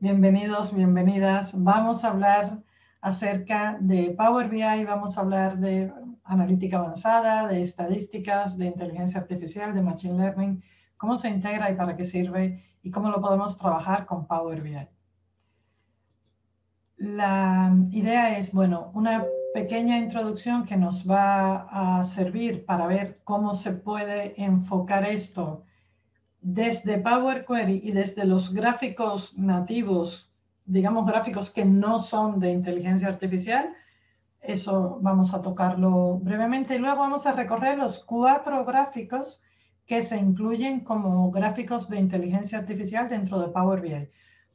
Bienvenidos, bienvenidas. Vamos a hablar acerca de Power BI, vamos a hablar de analítica avanzada, de estadísticas, de inteligencia artificial, de Machine Learning, cómo se integra y para qué sirve y cómo lo podemos trabajar con Power BI. La idea es, bueno, una pequeña introducción que nos va a servir para ver cómo se puede enfocar esto desde Power Query y desde los gráficos nativos, digamos gráficos que no son de inteligencia artificial. Eso vamos a tocarlo brevemente y luego vamos a recorrer los 4 gráficos que se incluyen como gráficos de inteligencia artificial dentro de Power BI.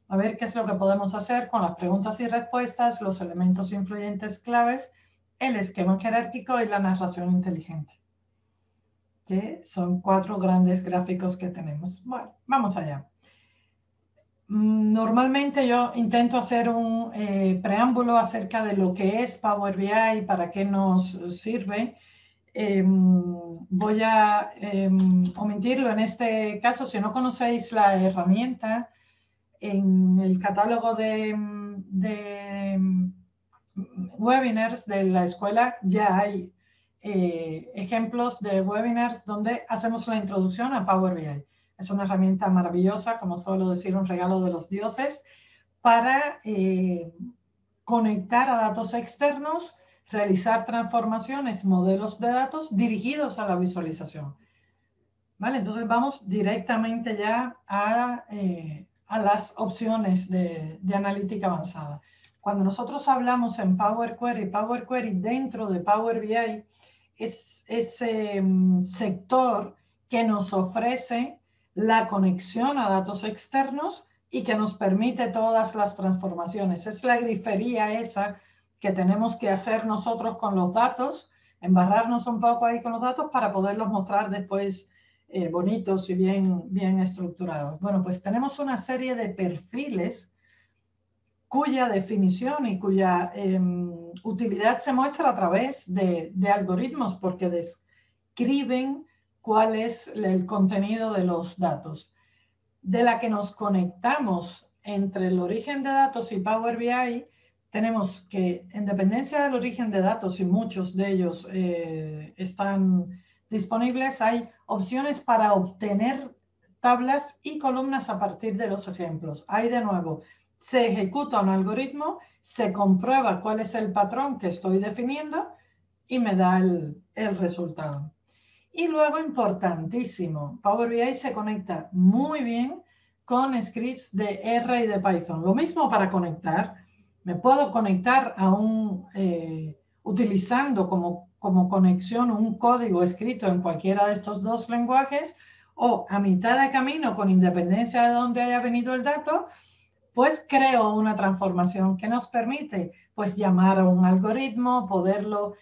A ver qué es lo que podemos hacer con las preguntas y respuestas, los elementos influyentes claves, el esquema jerárquico y la narración inteligente, que son 4 grandes gráficos que tenemos. Bueno, vamos allá. Normalmente yo intento hacer un preámbulo acerca de lo que es Power BI y para qué nos sirve. Voy a omitirlo en este caso. Si no conocéis la herramienta, en el catálogo de webinars de la escuela ya hay ejemplos de webinars donde hacemos la introducción a Power BI. Es una herramienta maravillosa, como suelo decir, un regalo de los dioses, para conectar a datos externos, realizar transformaciones, modelos de datos dirigidos a la visualización. ¿Vale? Entonces vamos directamente ya a las opciones de analítica avanzada. Cuando nosotros hablamos en Power Query dentro de Power BI es ese sector que nos ofrece la conexión a datos externos y que nos permite todas las transformaciones. Es la grifería esa que tenemos que hacer nosotros con los datos, embarrarnos un poco ahí con los datos para poderlos mostrar después bonitos y bien estructurados. Bueno, pues tenemos una serie de perfiles cuya definición y cuya utilidad se muestra a través de algoritmos porque describen cuál es el contenido de los datos. De la que nos conectamos entre el origen de datos y Power BI, tenemos que, en dependencia del origen de datos, y muchos de ellos están disponibles, hay opciones para obtener tablas y columnas a partir de los ejemplos. Ahí de nuevo, se ejecuta un algoritmo, se comprueba cuál es el patrón que estoy definiendo y me da el resultado. Y luego, importantísimo, Power BI se conecta muy bien con scripts de R y de Python. Lo mismo para conectar. Me puedo conectar a utilizando como conexión un código escrito en cualquiera de estos dos lenguajes o a mitad de camino, con independencia de dónde haya venido el dato, pues creo una transformación que nos permite pues llamar a un algoritmo, poderlo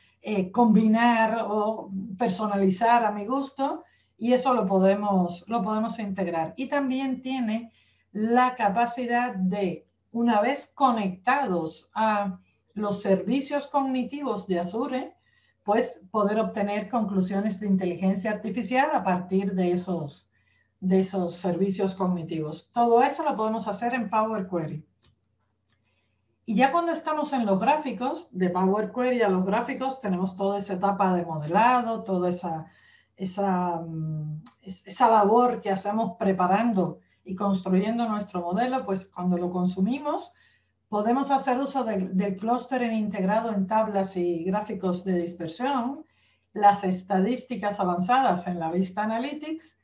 combinar o personalizar a mi gusto y eso lo podemos integrar. Y también tiene la capacidad de, una vez conectados a los servicios cognitivos de Azure, pues poder obtener conclusiones de inteligencia artificial a partir de esos servicios cognitivos. Todo eso lo podemos hacer en Power Query. Y ya cuando estamos en los gráficos, de Power Query a los gráficos, tenemos toda esa etapa de modelado, toda esa labor que hacemos preparando y construyendo nuestro modelo, pues cuando lo consumimos, podemos hacer uso del clustering integrado en tablas y gráficos de dispersión, las estadísticas avanzadas en la vista Analytics,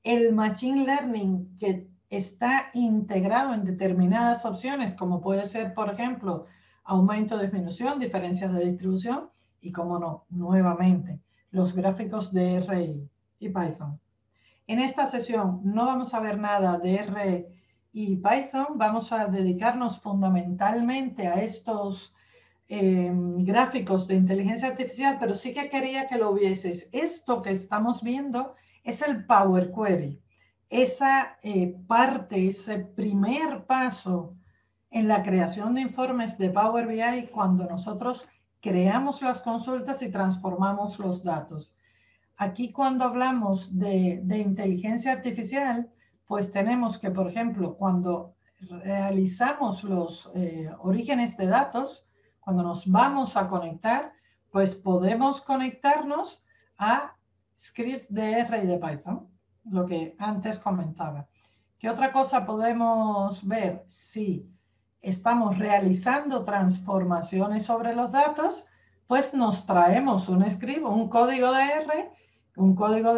el Machine Learning que está integrado en determinadas opciones, como puede ser, por ejemplo, aumento, disminución, diferencias de distribución, y como no, nuevamente, los gráficos de R y Python. En esta sesión no vamos a ver nada de R y Python, vamos a dedicarnos fundamentalmente a estos gráficos de inteligencia artificial, pero sí que quería que lo vieses. Esto que estamos viendo es el Power Query. Esa parte, ese primer paso en la creación de informes de Power BI cuando nosotros creamos las consultas y transformamos los datos. Aquí cuando hablamos de inteligencia artificial, pues tenemos que, por ejemplo, cuando realizamos los orígenes de datos, cuando nos vamos a conectar, pues podemos conectarnos a scripts de R y de Python, lo que antes comentaba. ¿Qué otra cosa podemos ver? Si estamos realizando transformaciones sobre los datos, pues nos traemos un script, un código de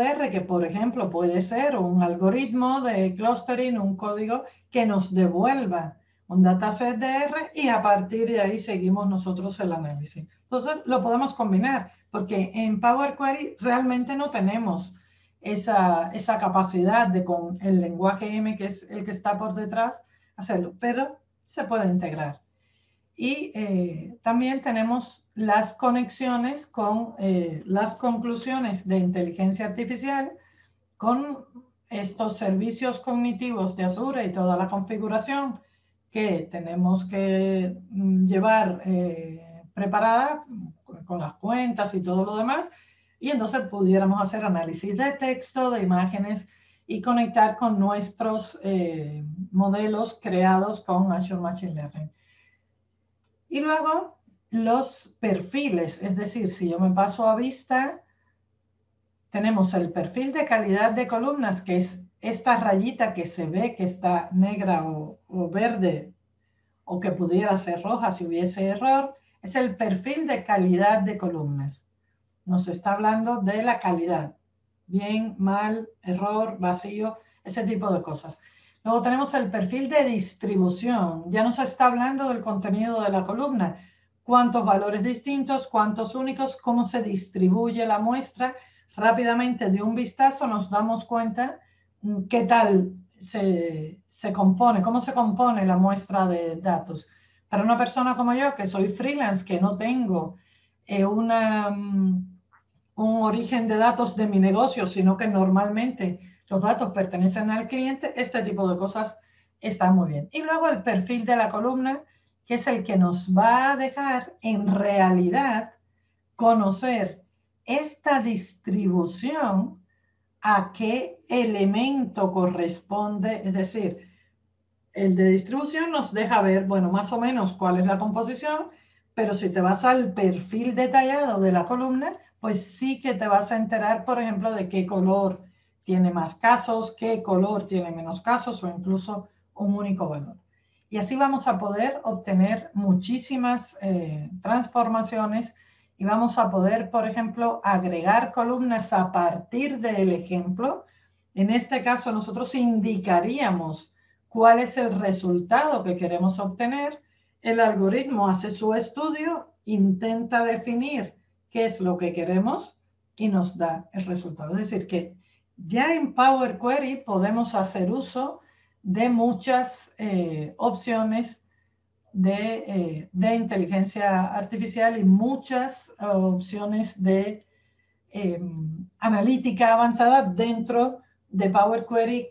R que, por ejemplo, puede ser un algoritmo de clustering, un código que nos devuelva un dataset de R y a partir de ahí seguimos nosotros el análisis. Entonces, lo podemos combinar porque en Power Query realmente no tenemos esa capacidad de con el lenguaje M, que es el que está por detrás, hacerlo, pero se puede integrar. Y también tenemos las conexiones con las conclusiones de inteligencia artificial, con estos servicios cognitivos de Azure y toda la configuración que tenemos que llevar preparada con las cuentas y todo lo demás. Y entonces pudiéramos hacer análisis de texto, de imágenes y conectar con nuestros modelos creados con Azure Machine Learning. Y luego los perfiles, es decir, si yo me paso a vista, tenemos el perfil de calidad de columnas, que es esta rayita que se ve que está negra o verde, o que pudiera ser roja si hubiese error, es el perfil de calidad de columnas. Nos está hablando de la calidad. Bien, mal, error, vacío, ese tipo de cosas. Luego tenemos el perfil de distribución. Ya nos está hablando del contenido de la columna. Cuántos valores distintos, cuántos únicos, cómo se distribuye la muestra. Rápidamente, de un vistazo, nos damos cuenta qué tal se compone, cómo se compone la muestra de datos. Para una persona como yo, que soy freelance, que no tengo un origen de datos de mi negocio, sino que normalmente los datos pertenecen al cliente, este tipo de cosas están muy bien. Y luego el perfil de la columna, que es el que nos va a dejar en realidad conocer esta distribución, a qué elemento corresponde, es decir, el de distribución nos deja ver, bueno, más o menos cuál es la composición, pero si te vas al perfil detallado de la columna, pues sí que te vas a enterar, por ejemplo, de qué color tiene más casos, qué color tiene menos casos o incluso un único valor. Y así vamos a poder obtener muchísimas transformaciones y vamos a poder, por ejemplo, agregar columnas a partir del ejemplo. En este caso, nosotros indicaríamos cuál es el resultado que queremos obtener. El algoritmo hace su estudio, intenta definir qué es lo que queremos y nos da el resultado. Es decir, que ya en Power Query podemos hacer uso de muchas opciones de inteligencia artificial y muchas opciones de analítica avanzada dentro de Power Query,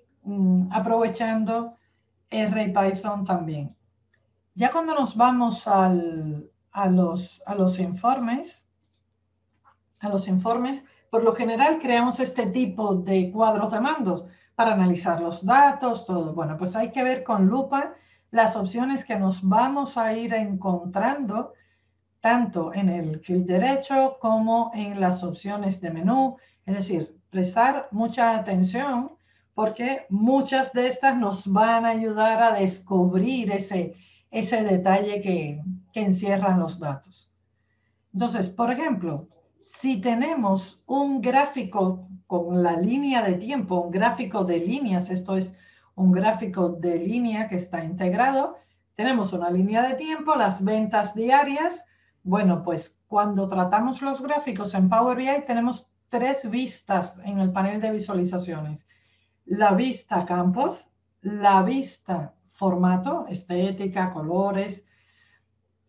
aprovechando R y Python también. Ya cuando nos vamos a los informes, por lo general creamos este tipo de cuadros de mandos para analizar los datos, todo. Bueno, pues hay que ver con lupa las opciones que nos vamos a ir encontrando tanto en el clic derecho como en las opciones de menú. Es decir, prestar mucha atención porque muchas de estas nos van a ayudar a descubrir ese detalle que encierran los datos. Entonces, por ejemplo, si tenemos un gráfico con la línea de tiempo, un gráfico de líneas, esto es un gráfico de línea que está integrado, tenemos una línea de tiempo, las ventas diarias. Bueno, pues cuando tratamos los gráficos en Power BI tenemos tres vistas en el panel de visualizaciones. La vista campos, la vista formato, estética, colores,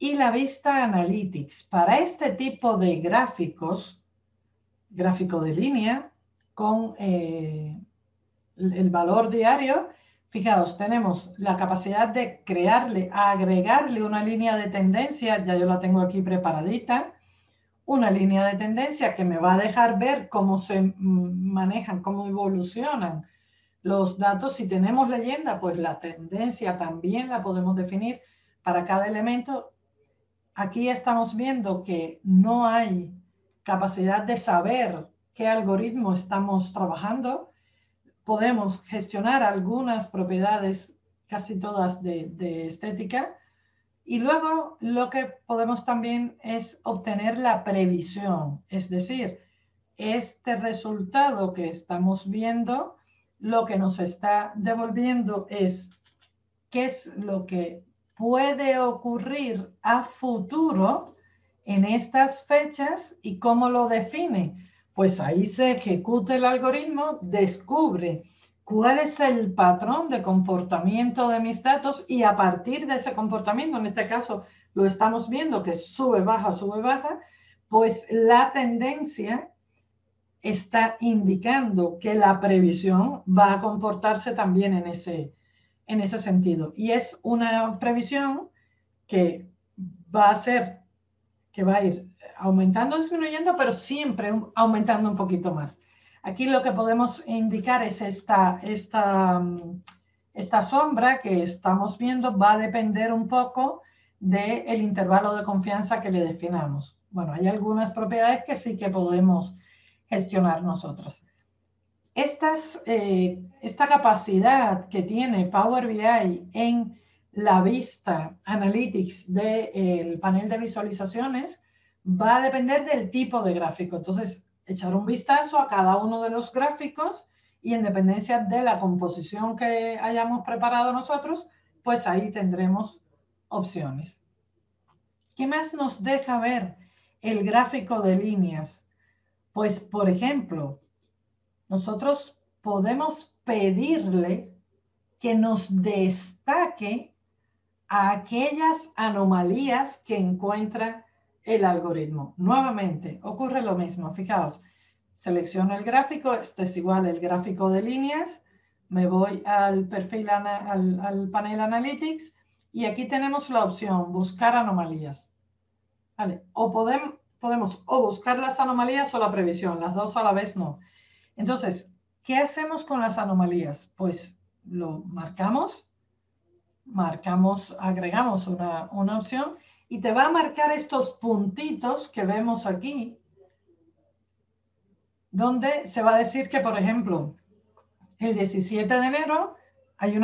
y la vista Analytics. Para este tipo de gráficos, gráfico de línea con el valor diario, fijaos, tenemos la capacidad de agregarle una línea de tendencia, ya yo la tengo aquí preparadita, una línea de tendencia que me va a dejar ver cómo se manejan, cómo evolucionan Los datos, si tenemos leyenda, pues la tendencia también la podemos definir para cada elemento. Aquí estamos viendo que no hay capacidad de saber qué algoritmo estamos trabajando. Podemos gestionar algunas propiedades, casi todas de estética, y luego lo que podemos también es obtener la previsión, es decir, este resultado que estamos viendo, lo que nos está devolviendo es qué es lo que puede ocurrir a futuro en estas fechas y cómo lo define. Pues ahí se ejecuta el algoritmo, descubre cuál es el patrón de comportamiento de mis datos y a partir de ese comportamiento, en este caso lo estamos viendo que sube, baja, pues la tendencia está indicando que la previsión va a comportarse también en ese sentido. Y es una previsión que va a ser, que va a ir aumentando, disminuyendo, pero siempre aumentando un poquito más. Aquí lo que podemos indicar es esta sombra que estamos viendo va a depender un poco del intervalo de confianza que le definamos. Bueno, hay algunas propiedades que sí que podemos gestionar nosotros. Esta capacidad que tiene Power BI en la vista Analytics del panel de visualizaciones va a depender del tipo de gráfico. Entonces, echar un vistazo a cada uno de los gráficos y en dependencia de la composición que hayamos preparado nosotros, pues ahí tendremos opciones. ¿Qué más nos deja ver el gráfico de líneas? Pues, por ejemplo, nosotros podemos pedirle que nos destaque a aquellas anomalías que encuentra el algoritmo. Nuevamente, ocurre lo mismo. Fijaos, selecciono el gráfico, este es igual el gráfico de líneas, me voy al perfil, al panel Analytics y aquí tenemos la opción buscar anomalías. ¿Vale? O podemos o buscar las anomalías o la previsión, las dos a la vez no. Entonces, ¿qué hacemos con las anomalías? Pues lo agregamos una opción y te va a marcar estos puntitos que vemos aquí, donde se va a decir que, por ejemplo, el 17 de enero hay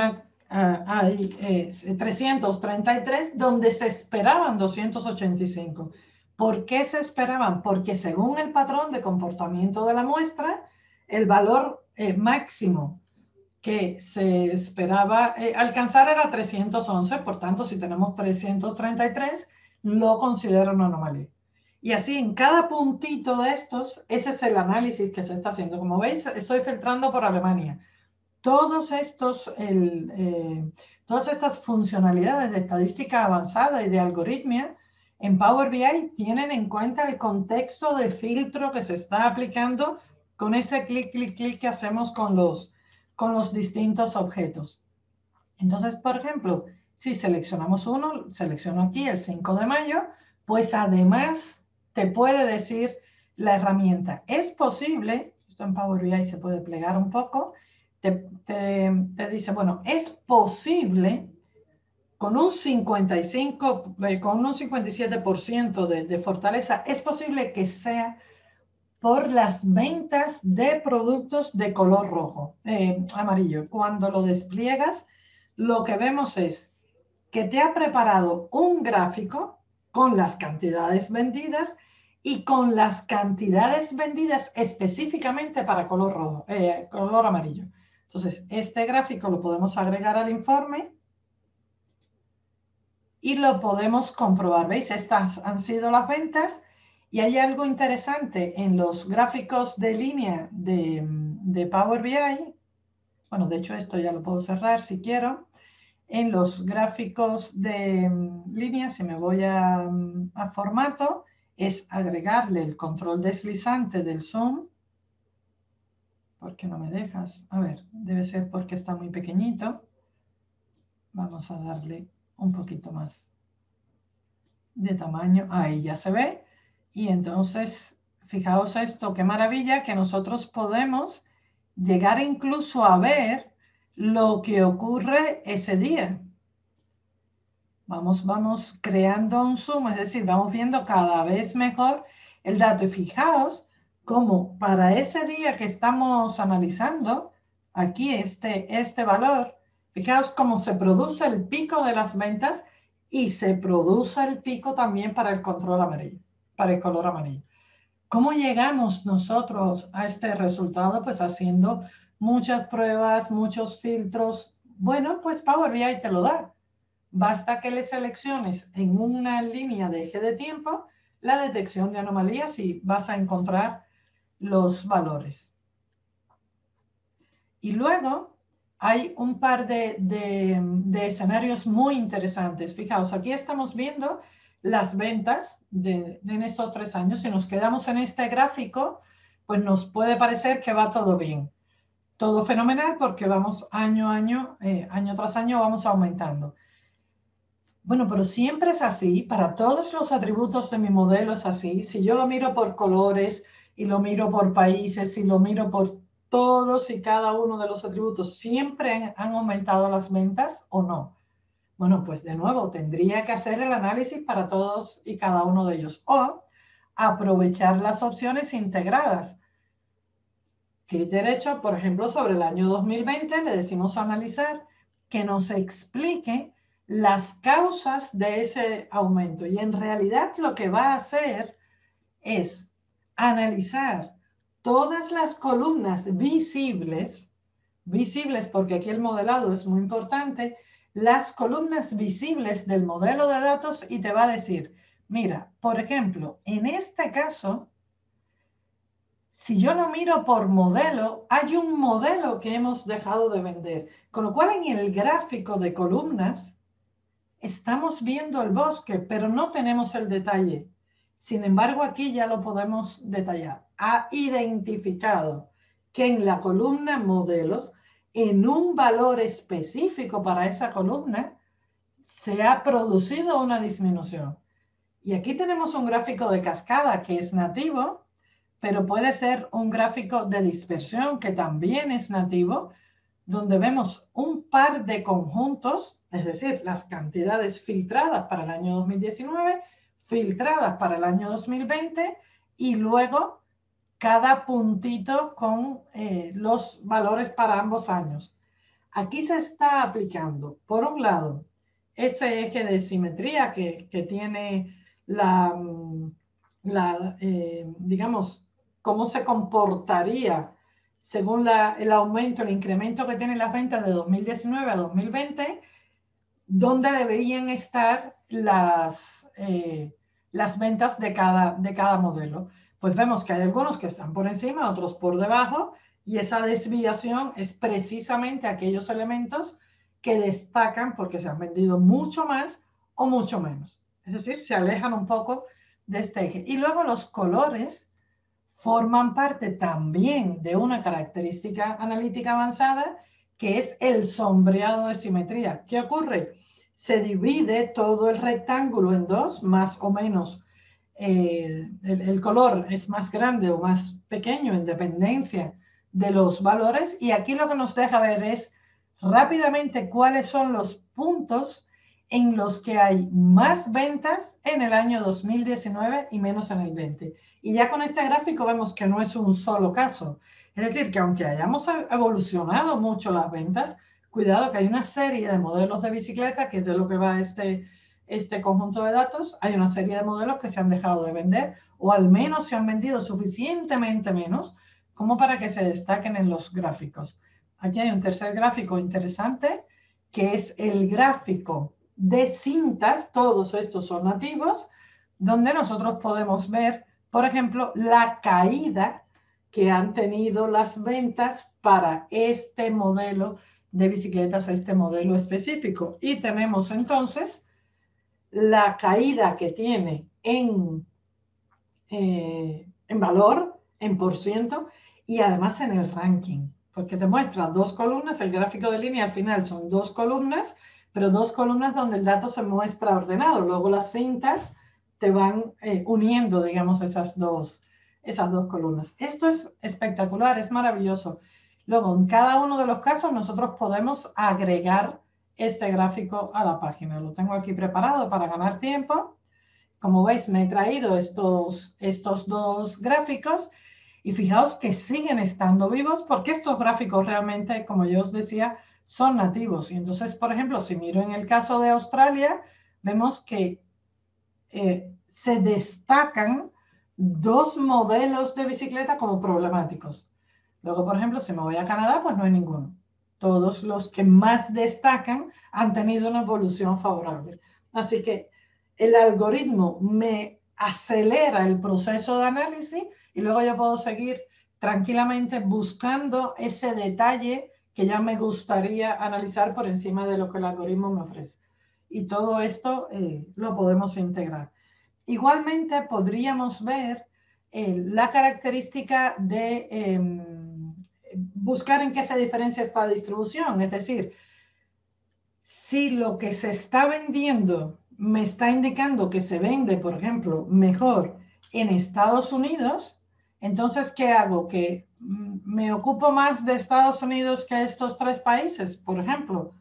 333 donde se esperaban 285. ¿Por qué se esperaban? Porque según el patrón de comportamiento de la muestra, el valor máximo que se esperaba alcanzar era 311, por tanto, si tenemos 333, lo considero una anomalía. Y así, en cada puntito de estos, ese es el análisis que se está haciendo. Como veis, estoy filtrando por Alemania. Todas estas funcionalidades de estadística avanzada y de algoritmia en Power BI tienen en cuenta el contexto de filtro que se está aplicando con ese clic, clic, clic que hacemos con los distintos objetos. Entonces, por ejemplo, si seleccionamos uno, selecciono aquí el 5 de mayo, pues además te puede decir la herramienta. Es posible, esto en Power BI se puede plegar un poco, te dice, bueno, es posible con un 57% de fortaleza, es posible que sea por las ventas de productos de color rojo, amarillo. Cuando lo despliegas, lo que vemos es que te ha preparado un gráfico con las cantidades vendidas y con las cantidades vendidas específicamente para color rojo, color amarillo. Entonces, este gráfico lo podemos agregar al informe y lo podemos comprobar. ¿Veis? Estas han sido las ventas y hay algo interesante en los gráficos de línea de Power BI. Bueno, de hecho esto ya lo puedo cerrar si quiero. En los gráficos de línea, si me voy a formato, es agregarle el control deslizante del zoom. ¿Por qué no me dejas? A ver, debe ser porque está muy pequeñito. Vamos a darle un poquito más de tamaño. Ahí ya se ve. Y entonces, fijaos esto, qué maravilla que nosotros podemos llegar incluso a ver lo que ocurre ese día. Vamos creando un zoom, es decir, vamos viendo cada vez mejor el dato. Y fijaos cómo para ese día que estamos analizando, aquí este valor, fijaos cómo se produce el pico de las ventas y se produce el pico también para el control amarillo, para el color amarillo. ¿Cómo llegamos nosotros a este resultado? Pues haciendo muchas pruebas, muchos filtros. Bueno, pues Power BI te lo da. Basta que le selecciones en una línea de eje de tiempo la detección de anomalías y vas a encontrar los valores. Y luego hay un par de escenarios muy interesantes. Fijaos, aquí estamos viendo las ventas en estos 3 años. Si nos quedamos en este gráfico, pues nos puede parecer que va todo bien. Todo fenomenal porque vamos año tras año vamos aumentando. Bueno, pero siempre es así, para todos los atributos de mi modelo es así. Si yo lo miro por colores y lo miro por países y lo miro por todos y cada uno de los atributos, ¿siempre han aumentado las ventas o no? Bueno, pues de nuevo, tendría que hacer el análisis para todos y cada uno de ellos o aprovechar las opciones integradas. Clic derecho, por ejemplo, sobre el año 2020, le decimos analizar que nos explique las causas de ese aumento. Y en realidad lo que va a hacer es analizar todas las columnas visibles porque aquí el modelado es muy importante, las columnas visibles del modelo de datos y te va a decir, mira, por ejemplo, en este caso, si yo lo miro por modelo, hay un modelo que hemos dejado de vender. Con lo cual en el gráfico de columnas estamos viendo el bosque, pero no tenemos el detalle. Sin embargo, aquí ya lo podemos detallar. Ha identificado que en la columna modelos, en un valor específico para esa columna, se ha producido una disminución. Y aquí tenemos un gráfico de cascada que es nativo, pero puede ser un gráfico de dispersión que también es nativo, donde vemos un par de conjuntos, es decir, las cantidades filtradas para el año 2019, filtradas para el año 2020 y luego cada puntito con los valores para ambos años. Aquí se está aplicando, por un lado, ese eje de simetría que tiene digamos, cómo se comportaría según el aumento, el incremento que tienen las ventas de 2019 a 2020, dónde deberían estar las ventas de cada modelo. Pues vemos que hay algunos que están por encima, otros por debajo, y esa desviación es precisamente aquellos elementos que destacan porque se han vendido mucho más o mucho menos. Es decir, se alejan un poco de este eje. Y luego los colores forman parte también de una característica analítica avanzada que es el sombreado de simetría. ¿Qué ocurre? Se divide todo el rectángulo en dos, más o menos. El color es más grande o más pequeño en dependencia de los valores y aquí lo que nos deja ver es rápidamente cuáles son los puntos en los que hay más ventas en el año 2019 y menos en el 20. Y ya con este gráfico vemos que no es un solo caso. Es decir, que aunque hayamos evolucionado mucho las ventas, cuidado que hay una serie de modelos de bicicleta, que es de lo que va este conjunto de datos, hay una serie de modelos que se han dejado de vender o al menos se han vendido suficientemente menos como para que se destaquen en los gráficos. Aquí hay un tercer gráfico interesante que es el gráfico de cintas, todos estos son nativos, donde nosotros podemos ver, por ejemplo, la caída que han tenido las ventas para este modelo de bicicletas, este modelo específico. Y tenemos entonces la caída que tiene en valor, en por ciento, y además en el ranking, porque te muestra dos columnas, el gráfico de línea al final son dos columnas, pero dos columnas donde el dato se muestra ordenado. Luego las cintas te van uniendo, digamos, esas dos columnas. Esto es espectacular, es maravilloso. Luego, en cada uno de los casos, nosotros podemos agregar este gráfico a la página. Lo tengo aquí preparado para ganar tiempo. Como veis, me he traído estos dos gráficos y fijaos que siguen estando vivos porque estos gráficos realmente, como yo os decía, son nativos. Y entonces, por ejemplo, si miro en el caso de Australia, vemos que se destacan dos modelos de bicicleta como problemáticos. Luego, por ejemplo, si me voy a Canadá, pues no hay ninguno. Todos los que más destacan han tenido una evolución favorable. Así que el algoritmo me acelera el proceso de análisis y luego yo puedo seguir tranquilamente buscando ese detalle que ya me gustaría analizar por encima de lo que el algoritmo me ofrece. Y todo esto lo podemos integrar. Igualmente podríamos ver la característica de buscar en qué se diferencia esta distribución. Es decir, si lo que se está vendiendo me está indicando que se vende, por ejemplo, mejor en Estados Unidos, entonces, ¿qué hago? Que me ocupo más de Estados Unidos que estos tres países, por ejemplo,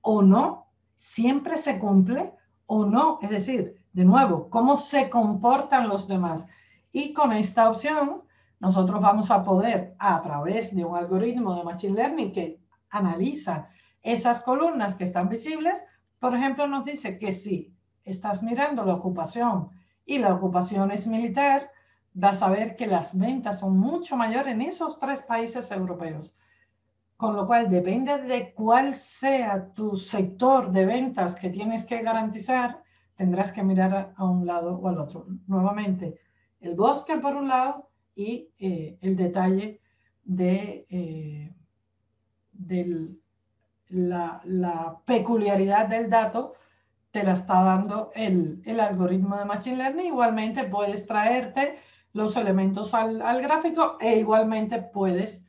o no, siempre se cumple o no. Es decir, de nuevo, cómo se comportan los demás. Y con esta opción, nosotros vamos a poder, a través de un algoritmo de Machine Learning que analiza esas columnas que están visibles, por ejemplo, nos dice que si estás mirando la ocupación y la ocupación es militar, vas a ver que las ventas son mucho mayores en esos tres países europeos. Con lo cual, depende de cuál sea tu sector de ventas que tienes que garantizar, tendrás que mirar a un lado o al otro. Nuevamente, el bosque por un lado y el detalle de la peculiaridad del dato te la está dando el algoritmo de Machine Learning. Igualmente puedes traerte los elementos al gráfico e igualmente puedes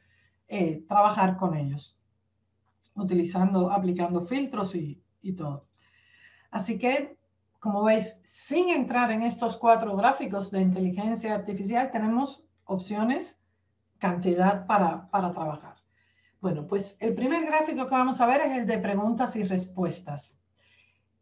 trabajar con ellos, aplicando filtros y todo. Así que, como veis, sin entrar en estos 4 gráficos de inteligencia artificial, tenemos opciones, cantidad para trabajar. Bueno, pues el primer gráfico que vamos a ver es el de preguntas y respuestas.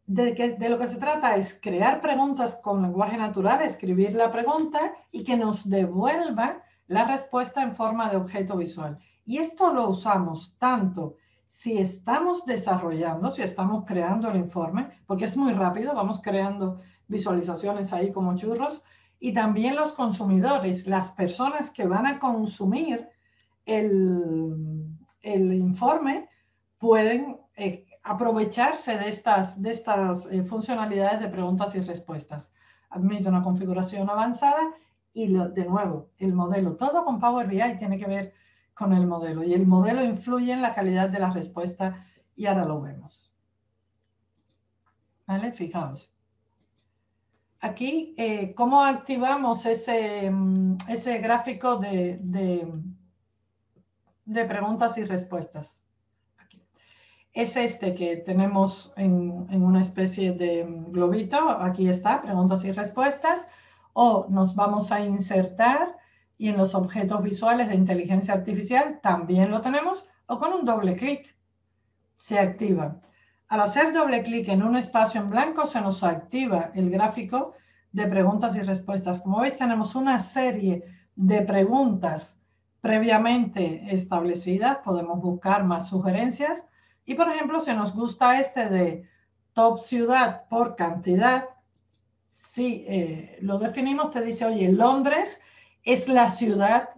De lo que se trata es crear preguntas con lenguaje natural, escribir la pregunta y que nos devuelva la respuesta en forma de objeto visual. Y esto lo usamos tanto si estamos desarrollando, si estamos creando el informe, porque es muy rápido, vamos creando visualizaciones ahí como churros, y también los consumidores, las personas que van a consumir el informe, pueden aprovecharse de estas funcionalidades de preguntas y respuestas. Admite una configuración avanzada y de nuevo, el modelo, todo con Power BI tiene que ver con el modelo y el modelo influye en la calidad de la respuesta y ahora lo vemos. ¿Vale? Fijaos. Aquí, ¿cómo activamos ese gráfico de preguntas y respuestas? Es este que tenemos en una especie de globito. Aquí está, preguntas y respuestas. O nos vamos a insertar y en los objetos visuales de inteligencia artificial también lo tenemos. O con un doble clic se activa. Al hacer doble clic en un espacio en blanco se nos activa el gráfico de preguntas y respuestas. Como veis, tenemos una serie de preguntas previamente establecidas. Podemos buscar más sugerencias. Y, por ejemplo, si nos gusta este de top ciudad por cantidad, si lo definimos, te dice, oye, Londres es la ciudad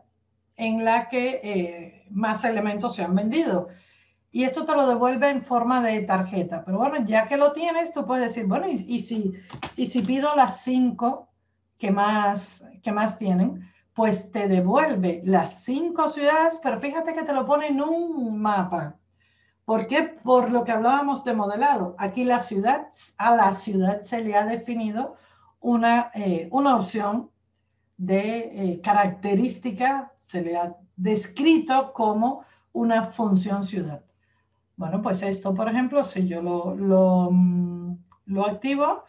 en la que más elementos se han vendido. Y esto te lo devuelve en forma de tarjeta. Pero bueno, ya que lo tienes, tú puedes decir, bueno, y si pido las 5 que más tienen, pues te devuelve las 5 ciudades, pero fíjate que te lo pone en un mapa. ¿Por qué? Por lo que hablábamos de modelado. Aquí a la ciudad se le ha definido una opción de característica, se le ha descrito como una función ciudad. Bueno, pues esto, por ejemplo, si yo lo activo,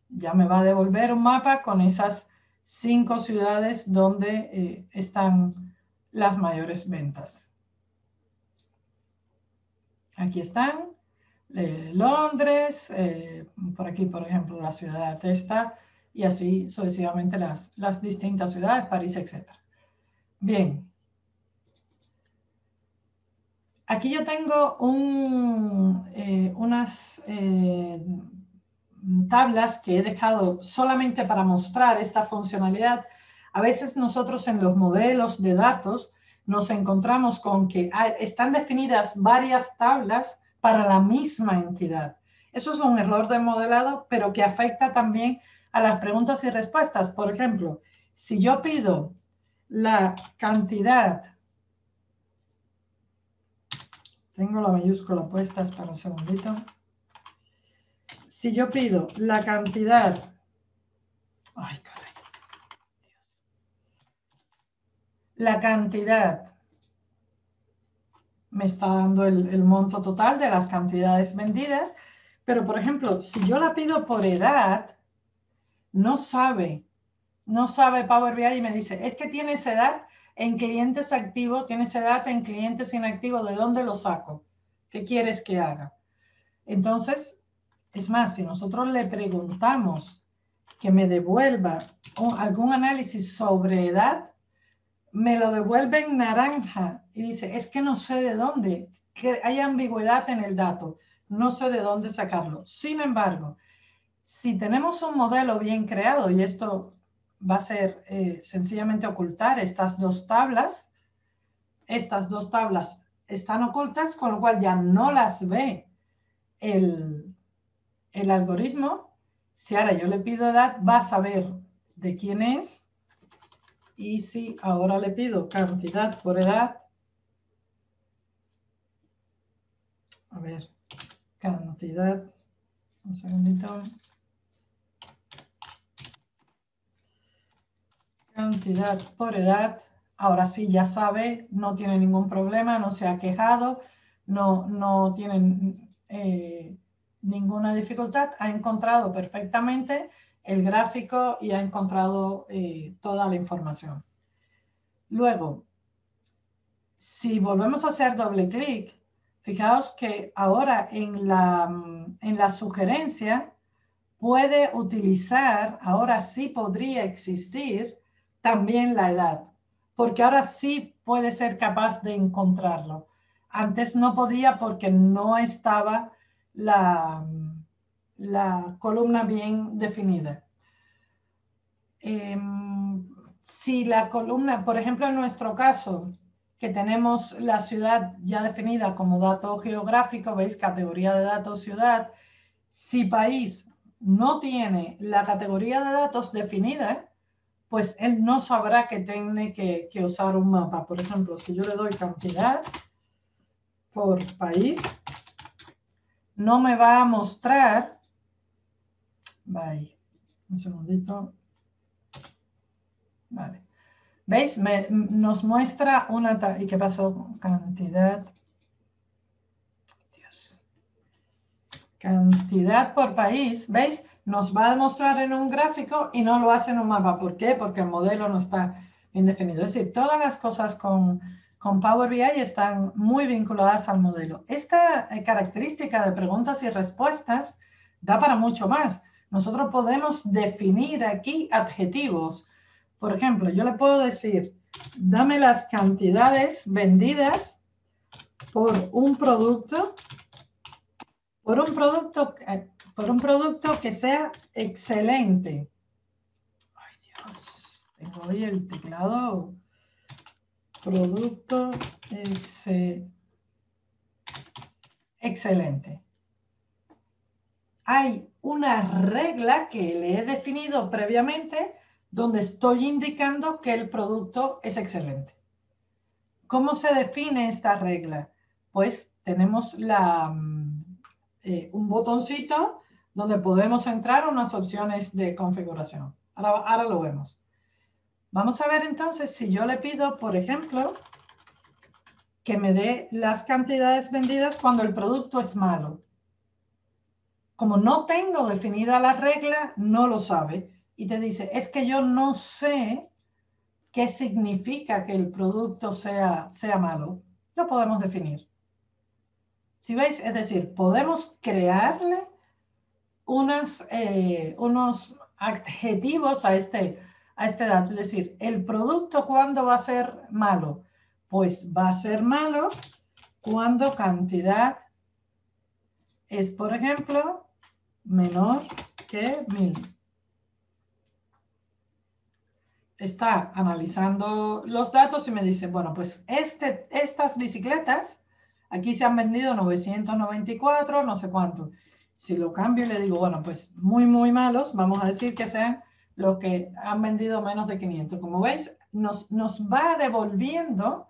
ya me va a devolver un mapa con esas 5 ciudades donde están las mayores ventas. Aquí están. Londres, por aquí, por ejemplo, la ciudad esta, y así sucesivamente las distintas ciudades, París, etc. Bien. Aquí yo tengo unas tablas que he dejado solamente para mostrar esta funcionalidad. A veces nosotros en los modelos de datos nos encontramos con que están definidas varias tablas para la misma entidad. Eso es un error de modelado, pero que afecta también a las preguntas y respuestas. Por ejemplo, si yo pido la cantidad, tengo la mayúscula puesta, espera un segundito. Si yo pido la cantidad, ay, caray, la cantidad me está dando el monto total de las cantidades vendidas, pero por ejemplo, si yo la pido por edad, no sabe Power BI y me dice, es que tienes edad en clientes activos, tienes edad en clientes inactivos, ¿de dónde lo saco? ¿Qué quieres que haga? Entonces, es más, si nosotros le preguntamos que me devuelva algún análisis sobre edad, me lo devuelve en naranja y dice, es que no sé de dónde, que hay ambigüedad en el dato, no sé de dónde sacarlo. Sin embargo, si tenemos un modelo bien creado, y esto va a ser sencillamente ocultar estas dos tablas están ocultas, con lo cual ya no las ve el algoritmo. Si ahora yo le pido edad, va a saber de quién es. Y si ahora le pido cantidad por edad, a ver, cantidad, un segundito. Cantidad por edad, ahora sí ya sabe, no tiene ningún problema, no se ha quejado, no tiene ninguna dificultad, ha encontrado perfectamente el gráfico y ha encontrado toda la información. Luego, si volvemos a hacer doble clic, fijaos que ahora en la sugerencia puede utilizar, ahora sí podría existir también la edad, porque ahora sí puede ser capaz de encontrarlo. Antes no podía porque no estaba la columna bien definida. Si la columna, por ejemplo, en nuestro caso, que tenemos la ciudad ya definida como dato geográfico, veis, categoría de datos ciudad, si país no tiene la categoría de datos definida, pues él no sabrá que tiene que usar un mapa. Por ejemplo, si yo le doy cantidad por país, no me va a mostrar, un segundito, vale. ¿Veis? Nos muestra una, ¿y qué pasó? Cantidad, Dios, cantidad por país, ¿veis? Nos va a mostrar en un gráfico y no lo hace en un mapa. ¿Por qué? Porque el modelo no está bien definido. Es decir, todas las cosas con Power BI están muy vinculadas al modelo. Esta característica de preguntas y respuestas da para mucho más. Nosotros podemos definir aquí adjetivos. Por ejemplo, yo le puedo decir, dame las cantidades vendidas por un producto que sea excelente. Ay, Dios, tengo hoy el teclado. Producto excelente. Hay una regla que le he definido previamente donde estoy indicando que el producto es excelente. ¿Cómo se define esta regla? Pues tenemos un botoncito donde podemos entrar unas opciones de configuración. Ahora lo vemos. Vamos a ver entonces si yo le pido, por ejemplo, que me dé las cantidades vendidas cuando el producto es malo. Como no tengo definida la regla, no lo sabe. Y te dice, es que yo no sé qué significa que el producto sea malo. Lo podemos definir. Si veis, es decir, podemos crearle unos adjetivos a este dato. Es decir, el producto, ¿cuándo va a ser malo? Pues va a ser malo cuando cantidad es, por ejemplo, menor que 1000. Está analizando los datos y me dice, bueno, pues estas bicicletas, aquí se han vendido 994, no sé cuánto. Si lo cambio y le digo, bueno, pues muy, muy malos, vamos a decir que sean los que han vendido menos de 500. Como veis, nos va devolviendo,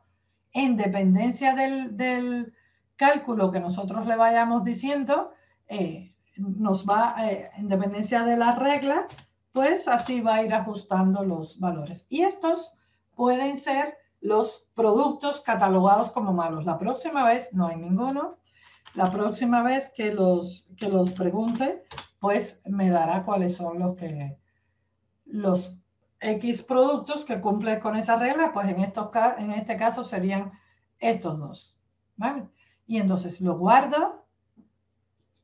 en dependencia del cálculo que nosotros le vayamos diciendo, nos va, en dependencia de la regla, pues así va a ir ajustando los valores. Y estos pueden ser los productos catalogados como malos. La próxima vez no hay ninguno. La próxima vez que los pregunte, pues me dará cuáles son los X productos que cumplen con esa regla, pues en este caso serían estos dos, ¿vale? Y entonces lo guardo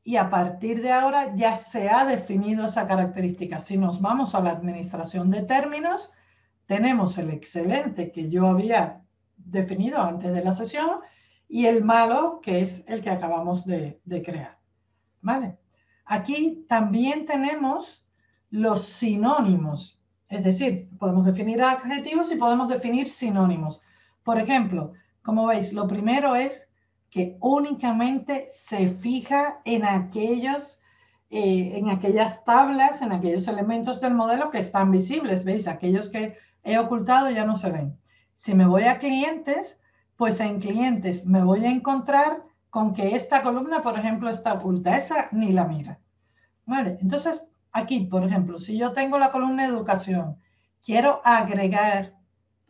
y a partir de ahora ya se ha definido esa característica. Si nos vamos a la administración de términos, tenemos el excelente que yo había definido antes de la sesión y el malo, que es el que acabamos de crear, ¿vale? Aquí también tenemos los sinónimos, es decir, podemos definir adjetivos y podemos definir sinónimos. Por ejemplo, como veis, lo primero es que únicamente se fija en aquellas tablas, en aquellos elementos del modelo que están visibles, ¿veis? Aquellos que he ocultado ya no se ven. Si me voy a clientes, pues en clientes me voy a encontrar con que esta columna, por ejemplo, está oculta. Esa ni la mira. ¿Vale? Entonces, aquí, por ejemplo, si yo tengo la columna de educación, quiero agregar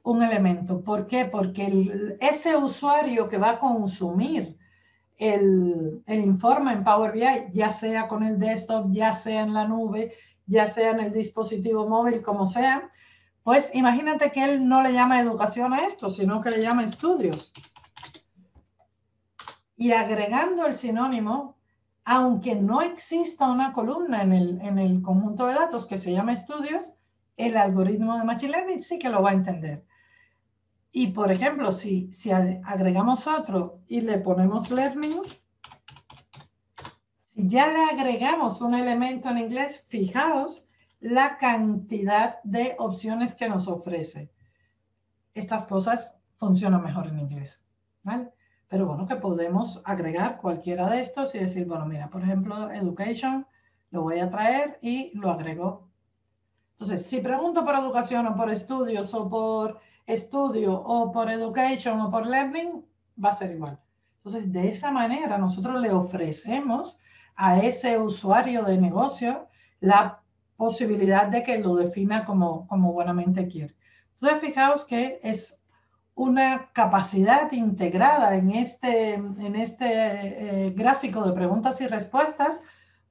un elemento. ¿Por qué? Porque ese usuario que va a consumir el informe en Power BI, ya sea con el desktop, ya sea en la nube, ya sea en el dispositivo móvil, como sea, pues imagínate que él no le llama educación a esto, sino que le llama estudios. Y agregando el sinónimo, aunque no exista una columna en el conjunto de datos que se llama estudios, el algoritmo de Machine Learning sí que lo va a entender. Y, por ejemplo, si agregamos otro y le ponemos learning, si ya le agregamos un elemento en inglés, fijaos la cantidad de opciones que nos ofrece. Estas cosas funcionan mejor en inglés, ¿vale? Pero bueno, que podemos agregar cualquiera de estos y decir, bueno, mira, por ejemplo, education, lo voy a traer y lo agrego. Entonces, si pregunto por educación o por estudios o por estudio o por education o por learning, va a ser igual. Entonces, de esa manera nosotros le ofrecemos a ese usuario de negocio la posibilidad de que lo defina como buenamente quiere. Entonces, fijaos que es una capacidad integrada en este gráfico de preguntas y respuestas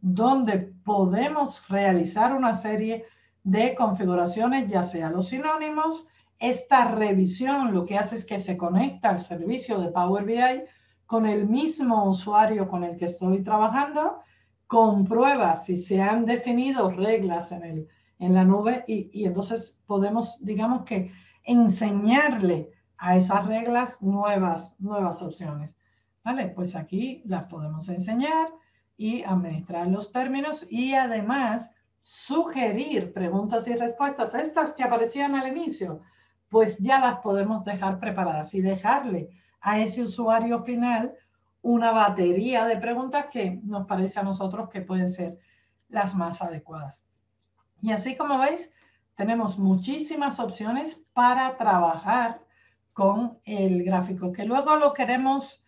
donde podemos realizar una serie de configuraciones, ya sea los sinónimos. Esta revisión lo que hace es que se conecta al servicio de Power BI con el mismo usuario con el que estoy trabajando, comprueba si se han definido reglas en la nube y entonces podemos, digamos que, enseñarle a esas reglas nuevas opciones. ¿Vale? Pues aquí las podemos enseñar y administrar los términos y además sugerir preguntas y respuestas. Estas que aparecían al inicio, pues ya las podemos dejar preparadas y dejarle a ese usuario final una batería de preguntas que nos parece a nosotros que pueden ser las más adecuadas. Y así como veis, tenemos muchísimas opciones para trabajar con el gráfico, que luego lo queremos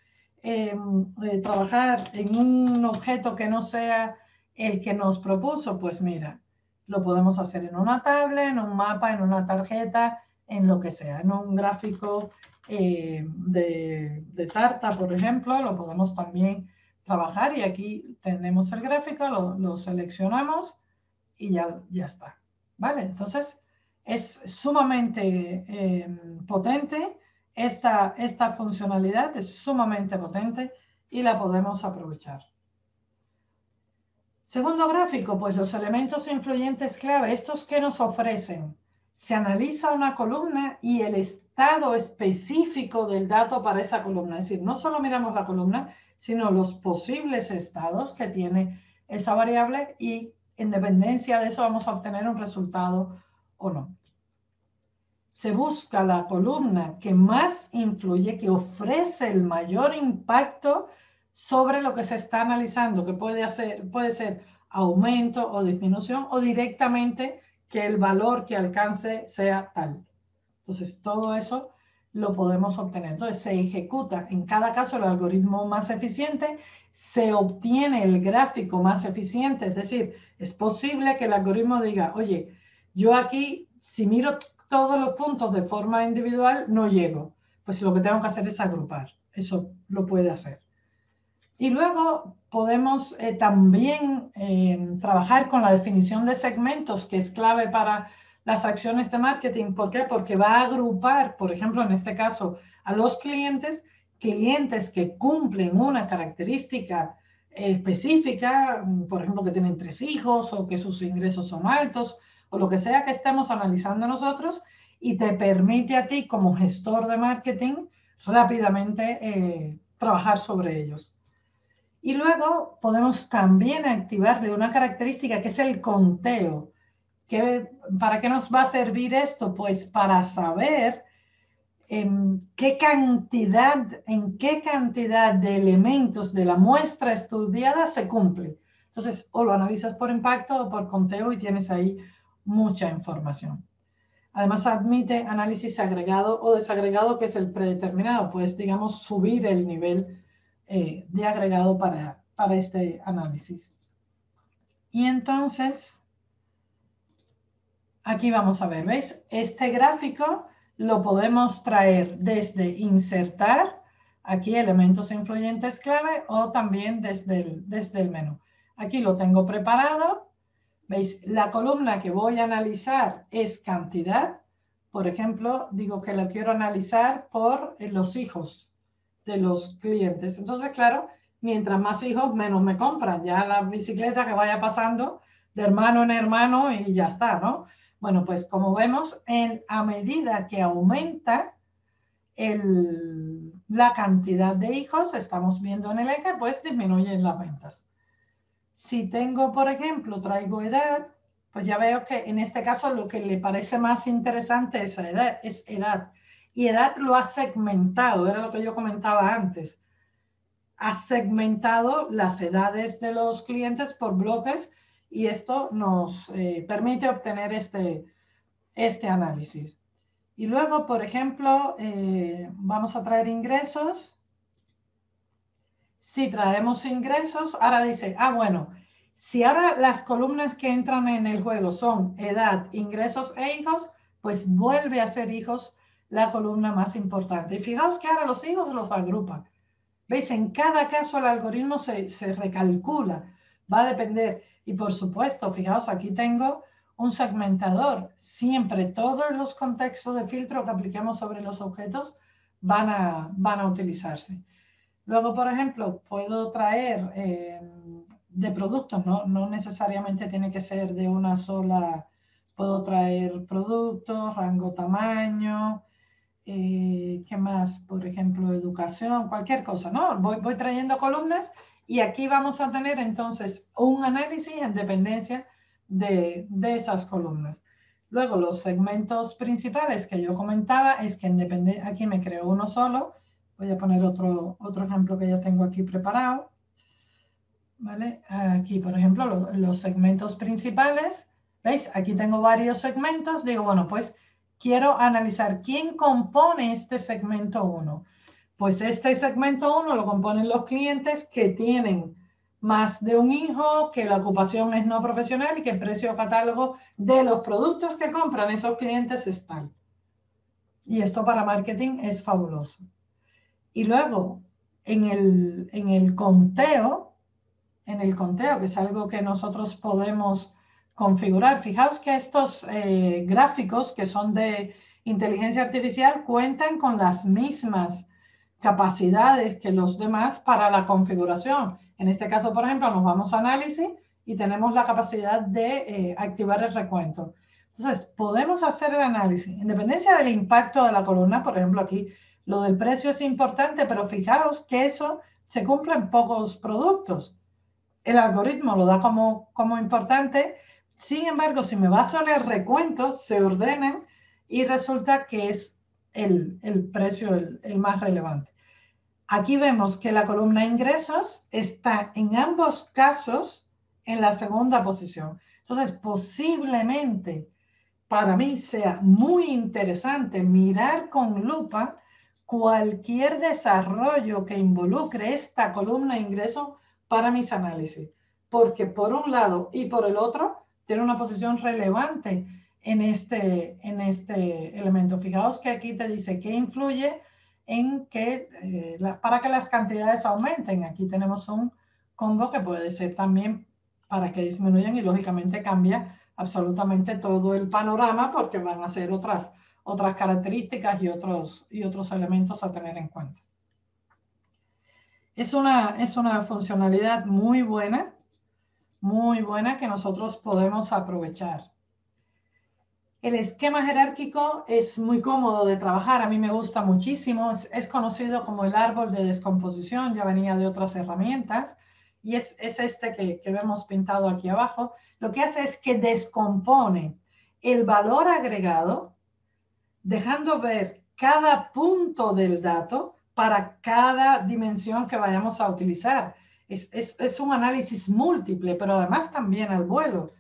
trabajar en un objeto que no sea el que nos propuso, pues mira, lo podemos hacer en una tablet, en un mapa, en una tarjeta, en lo que sea, en un gráfico de tarta, por ejemplo, lo podemos también trabajar y aquí tenemos el gráfico, lo seleccionamos y ya está, ¿vale? Entonces, es sumamente potente esta funcionalidad, es sumamente potente y la podemos aprovechar. Segundo gráfico, pues los elementos influyentes clave, estos que nos ofrecen. Se analiza una columna y el estado específico del dato para esa columna. Es decir, no solo miramos la columna, sino los posibles estados que tiene esa variable y en dependencia de eso vamos a obtener un resultado o no. Se busca la columna que más influye, que ofrece el mayor impacto sobre lo que se está analizando, que puede ser aumento o disminución o directamente que el valor que alcance sea tal. Entonces, todo eso lo podemos obtener. Entonces, se ejecuta en cada caso el algoritmo más eficiente, se obtiene el gráfico más eficiente, es decir, es posible que el algoritmo diga, oye, yo aquí, si miro todos los puntos de forma individual, no llego. Pues lo que tengo que hacer es agrupar. Eso lo puede hacer. Y luego podemos también trabajar con la definición de segmentos, que es clave para las acciones de marketing. ¿Por qué? Porque va a agrupar, por ejemplo, en este caso, a los clientes que cumplen una característica específica, por ejemplo, que tienen 3 hijos o que sus ingresos son altos o lo que sea que estemos analizando nosotros, y te permite a ti como gestor de marketing rápidamente trabajar sobre ellos. Y luego podemos también activarle una característica que es el conteo. ¿Para qué nos va a servir esto? Pues para saber en qué cantidad de elementos de la muestra estudiada se cumple. Entonces, o lo analizas por impacto o por conteo y tienes ahí mucha información. Además, admite análisis agregado o desagregado, que es el predeterminado. Pues, digamos, subir el nivel de agregado para este análisis. Y entonces, aquí vamos a ver, ¿veis? Este gráfico lo podemos traer desde insertar, aquí elementos influyentes clave, o también desde el menú. Aquí lo tengo preparado. ¿Veis? La columna que voy a analizar es cantidad. Por ejemplo, digo que lo quiero analizar por los hijos de los clientes. Entonces, claro, mientras más hijos, menos me compran. Ya la bicicleta que vaya pasando de hermano en hermano y ya está, ¿no? Bueno, pues como vemos, a medida que aumenta la cantidad de hijos, estamos viendo en el eje, pues disminuyen las ventas. Si tengo, por ejemplo, traigo edad, pues ya veo que en este caso lo que le parece más interesante es edad. Y edad lo ha segmentado, era lo que yo comentaba antes. Ha segmentado las edades de los clientes por bloques y esto nos permite obtener este análisis. Y luego, por ejemplo, vamos a traer ingresos. Si traemos ingresos, ahora dice, bueno, si ahora las columnas que entran en el juego son edad, ingresos e hijos, pues vuelve a ser hijos la columna más importante. Y fijaos que ahora los hijos los agrupa. ¿Veis? En cada caso el algoritmo se recalcula, va a depender. Y por supuesto, fijaos, aquí tengo un segmentador. Siempre todos los contextos de filtro que apliquemos sobre los objetos van a utilizarse. Luego, por ejemplo, puedo traer de productos, no necesariamente tiene que ser de una sola. Puedo traer productos, rango, tamaño, ¿qué más? Por ejemplo, educación, cualquier cosa, ¿no? Voy trayendo columnas y aquí vamos a tener entonces un análisis en dependencia de esas columnas. Luego, los segmentos principales que yo comentaba es que aquí me creo uno solo. Voy a poner otro ejemplo que ya tengo aquí preparado. ¿Vale? Aquí, por ejemplo, los segmentos principales. ¿Veis? Aquí tengo varios segmentos. Digo, bueno, pues quiero analizar quién compone este segmento 1. Pues este segmento 1 lo componen los clientes que tienen más de un hijo, que la ocupación es no profesional y que el precio catálogo de los productos que compran esos clientes es tal. Y esto para marketing es fabuloso. Y luego, en el conteo, que es algo que nosotros podemos configurar. Fijaos que estos gráficos que son de inteligencia artificial cuentan con las mismas capacidades que los demás para la configuración. En este caso, por ejemplo, nos vamos a análisis y tenemos la capacidad de activar el recuento. Entonces, podemos hacer el análisis, independencia del impacto de la columna. Por ejemplo, aquí lo del precio es importante, pero fijaos que eso se cumple en pocos productos. El algoritmo lo da como importante. Sin embargo, si me baso en el recuento, se ordenan y resulta que es el precio el más relevante. Aquí vemos que la columna ingresos está en ambos casos en la segunda posición. Entonces, posiblemente para mí sea muy interesante mirar con lupa cualquier desarrollo que involucre esta columna de ingresos para mis análisis, porque por un lado y por el otro tiene una posición relevante en este elemento. Fijaos que aquí te dice que influye en que para que las cantidades aumenten. Aquí tenemos un combo que puede ser también para que disminuyan y lógicamente cambia absolutamente todo el panorama porque van a ser otras características y otros elementos a tener en cuenta. Es una funcionalidad muy buena que nosotros podemos aprovechar. El esquema jerárquico es muy cómodo de trabajar, a mí me gusta muchísimo, es conocido como el árbol de descomposición, ya venía de otras herramientas, y es este que vemos pintado aquí abajo. Lo que hace es que descompone el valor agregado, dejando ver cada punto del dato para cada dimensión que vayamos a utilizar. Es un análisis múltiple, pero además también al vuelo.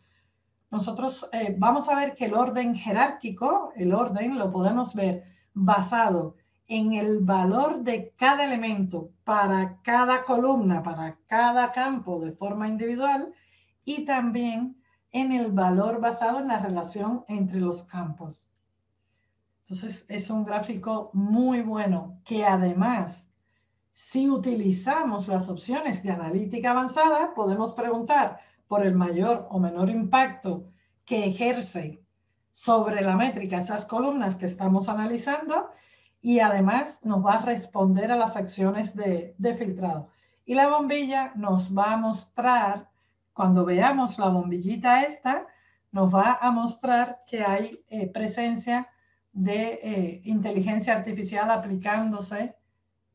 Nosotros vamos a ver que el orden jerárquico, el orden lo podemos ver basado en el valor de cada elemento para cada columna, para cada campo de forma individual y también en el valor basado en la relación entre los campos. Entonces es un gráfico muy bueno que además, si utilizamos las opciones de analítica avanzada, podemos preguntar por el mayor o menor impacto que ejerce sobre la métrica esas columnas que estamos analizando y además nos va a responder a las acciones de filtrado. Y la bombilla nos va a mostrar, cuando veamos la bombillita esta, nos va a mostrar que hay presencia de inteligencia artificial aplicándose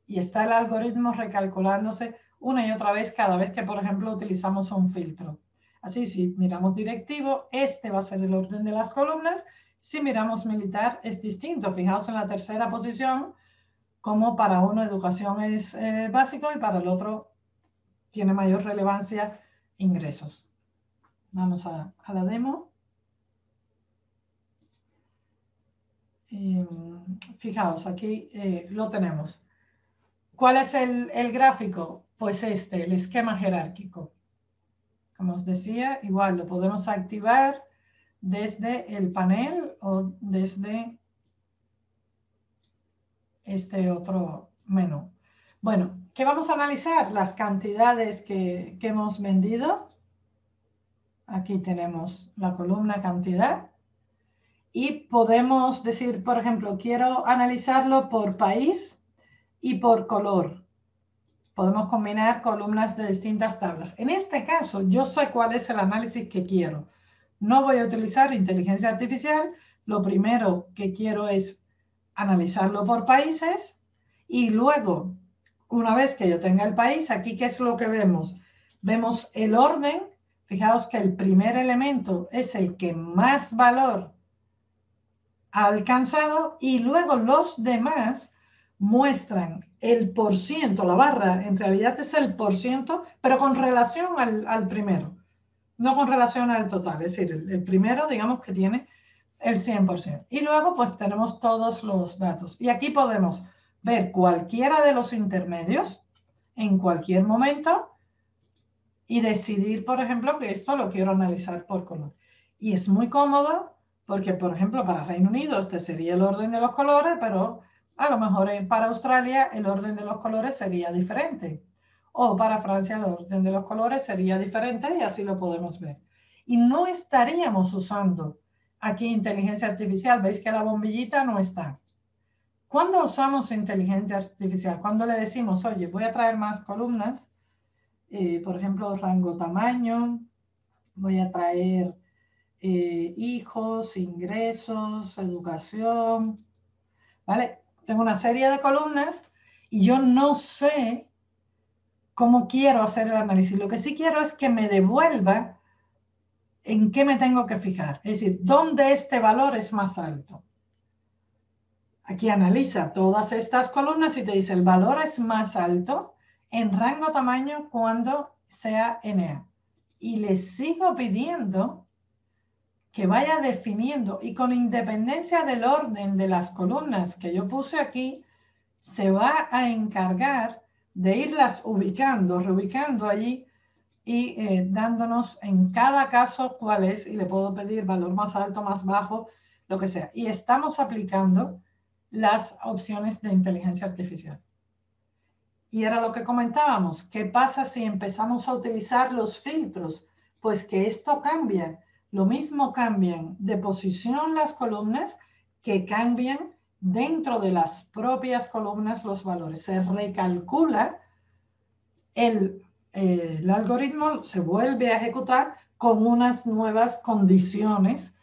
y está el algoritmo recalculándose una y otra vez cada vez que, por ejemplo, utilizamos un filtro. Así, si miramos directivo, este va a ser el orden de las columnas. Si miramos militar, es distinto. Fijaos en la tercera posición, como para uno educación es básico y para el otro tiene mayor relevancia ingresos. Vamos a la demo. Fijaos, aquí lo tenemos. ¿Cuál es el gráfico? Pues el esquema jerárquico. Como os decía, igual lo podemos activar desde el panel o desde este otro menú. Bueno, ¿qué vamos a analizar? Las cantidades que hemos vendido. Aquí tenemos la columna cantidad. Y podemos decir, por ejemplo, quiero analizarlo por país y por color. Podemos combinar columnas de distintas tablas. En este caso, yo sé cuál es el análisis que quiero. No voy a utilizar inteligencia artificial. Lo primero que quiero es analizarlo por países y luego, una vez que yo tenga el país, aquí, ¿qué es lo que vemos? Vemos el orden. Fijaos que el primer elemento es el que más valor ha alcanzado y luego los demás muestran el porciento, la barra en realidad es el porciento, pero con relación al primero, no con relación al total, es decir, el primero digamos que tiene el 100%. Y luego pues tenemos todos los datos. Y aquí podemos ver cualquiera de los intermedios en cualquier momento y decidir, por ejemplo, que esto lo quiero analizar por color. Y es muy cómodo porque, por ejemplo, para Reino Unido este sería el orden de los colores, pero a lo mejor para Australia el orden de los colores sería diferente. O para Francia el orden de los colores sería diferente y así lo podemos ver. Y no estaríamos usando aquí inteligencia artificial. Veis que la bombillita no está. ¿Cuándo usamos inteligencia artificial? Cuando le decimos, oye, voy a traer más columnas, por ejemplo, rango tamaño, voy a traer hijos, ingresos, educación, ¿vale? Tengo una serie de columnas y yo no sé cómo quiero hacer el análisis. Lo que sí quiero es que me devuelva en qué me tengo que fijar. Es decir, ¿dónde este valor es más alto? Aquí analiza todas estas columnas y te dice el valor es más alto en rango tamaño cuando sea NA. Y le sigo pidiendo que vaya definiendo y con independencia del orden de las columnas que yo puse aquí, se va a encargar de irlas ubicando, reubicando allí y dándonos en cada caso cuál es, y le puedo pedir valor más alto, más bajo, lo que sea. Y estamos aplicando las opciones de inteligencia artificial. Y era lo que comentábamos, ¿qué pasa si empezamos a utilizar los filtros? Pues que esto cambia. Lo mismo cambian de posición las columnas que cambian dentro de las propias columnas los valores. Se recalcula el algoritmo, se vuelve a ejecutar con unas nuevas condiciones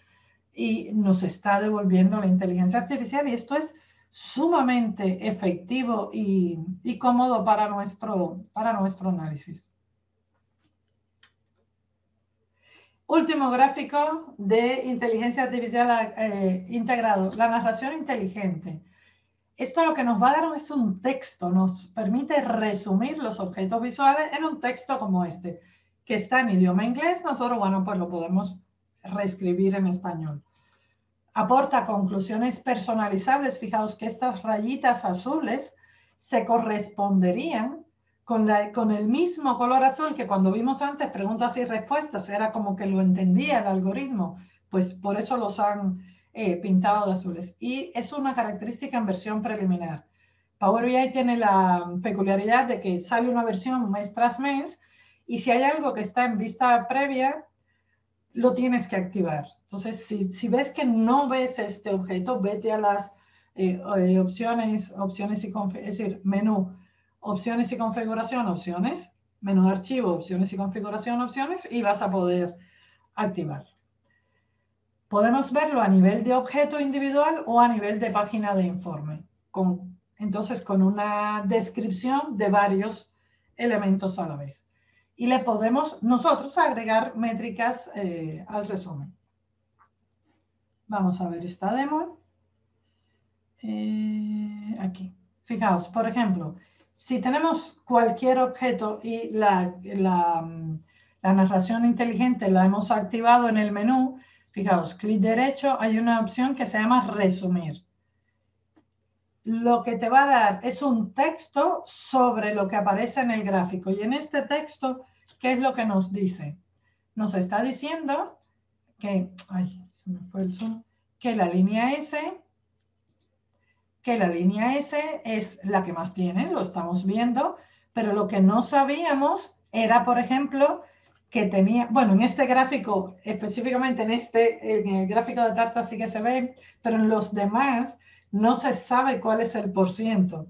y nos está devolviendo la inteligencia artificial. Y esto es sumamente efectivo y cómodo para nuestro análisis. Último gráfico de inteligencia artificial integrado, la narración inteligente. Esto lo que nos va a dar es un texto, nos permite resumir los objetos visuales en un texto como este, que está en idioma inglés. Nosotros, bueno, pues lo podemos reescribir en español. Aporta conclusiones personalizables. Fijaos que estas rayitas azules se corresponderían con el mismo color azul que cuando vimos antes preguntas y respuestas, era como que lo entendía el algoritmo, pues por eso los han pintado de azules. Y es una característica en versión preliminar. Power BI tiene la peculiaridad de que sale una versión mes tras mes y si hay algo que está en vista previa, lo tienes que activar. Entonces, si ves que no ves este objeto, vete a las opciones y es decir, menú, opciones y configuración, opciones, menú de archivo, opciones y configuración, opciones, y vas a poder activar. Podemos verlo a nivel de objeto individual o a nivel de página de informe. Entonces, con una descripción de varios elementos a la vez. Y le podemos nosotros agregar métricas al resumen. Vamos a ver esta demo. Aquí. Fijaos, por ejemplo, si tenemos cualquier objeto y la narración inteligente la hemos activado en el menú, fijaos, clic derecho, hay una opción que se llama resumir. Lo que te va a dar es un texto sobre lo que aparece en el gráfico. Y en este texto, ¿qué es lo que nos dice? Nos está diciendo que, ay, se me fue el zoom, que la línea S es la que más tiene, lo estamos viendo, pero lo que no sabíamos era, por ejemplo, que tenía, bueno, en este gráfico, específicamente en el gráfico de Tarta sí que se ve, pero en los demás no se sabe cuál es el %.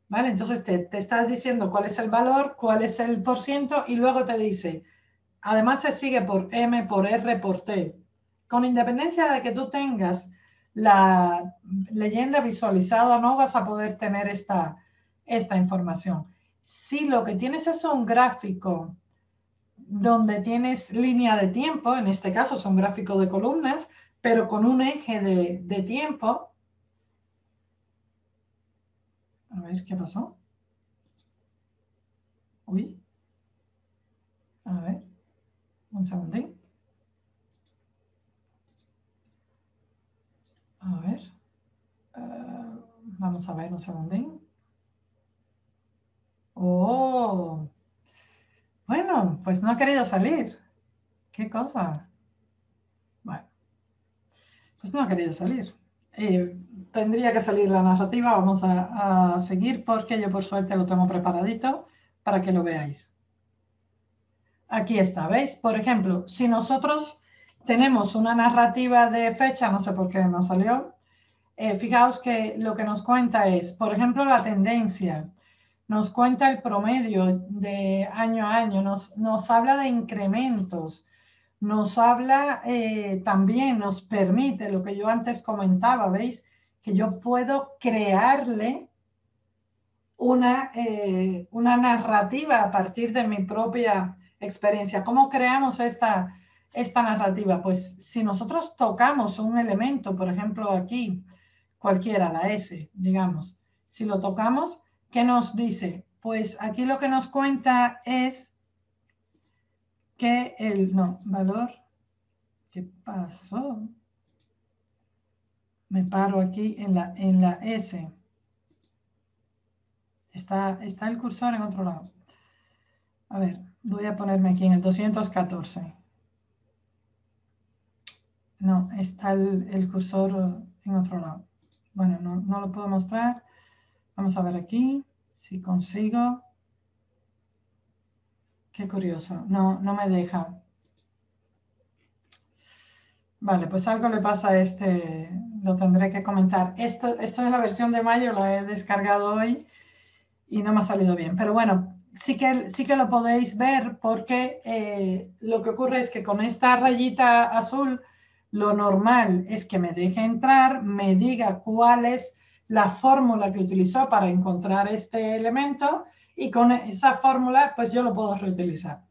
¿Vale? Entonces te estás diciendo cuál es el valor, cuál es el % y luego te dice, además se sigue por M, por R, por T. Con independencia de que tú tengas la leyenda visualizada, no vas a poder tener esta información. Si lo que tienes es un gráfico donde tienes línea de tiempo, en este caso es un gráfico de columnas, pero con un eje de tiempo. A ver, ¿qué pasó? Uy. A ver, un segundín. A ver. Vamos a ver un segundín. Oh. Bueno, pues no ha querido salir. ¿Qué cosa? Bueno, pues no ha querido salir. Tendría que salir la narrativa. Vamos a seguir porque yo por suerte lo tengo preparadito para que lo veáis. Aquí está, ¿veis? Por ejemplo, si nosotros tenemos una narrativa de fecha, no sé por qué no salió, fijaos que lo que nos cuenta es, por ejemplo, la tendencia, nos cuenta el promedio de año a año, nos habla de incrementos, nos habla también, nos permite lo que yo antes comentaba, ¿veis? Que yo puedo crearle una narrativa a partir de mi propia experiencia. ¿Cómo creamos esta narrativa? Pues si nosotros tocamos un elemento, por ejemplo aquí, cualquiera, la S, digamos, si lo tocamos, ¿qué nos dice? Pues aquí lo que nos cuenta es que valor, ¿qué pasó? Me paro aquí en la S. Está el cursor en otro lado. A ver, voy a ponerme aquí en el 214. No, está el cursor en otro lado. Bueno, no lo puedo mostrar. Vamos a ver aquí si consigo. Qué curioso. No me deja. Vale, pues algo le pasa a este. Lo tendré que comentar. Esto es la versión de mayo, la he descargado hoy y no me ha salido bien. Pero bueno, sí que lo podéis ver porque lo que ocurre es que con esta rayita azul, lo normal es que me deje entrar, me diga cuál es la fórmula que utilizó para encontrar este elemento y con esa fórmula pues yo lo puedo reutilizar.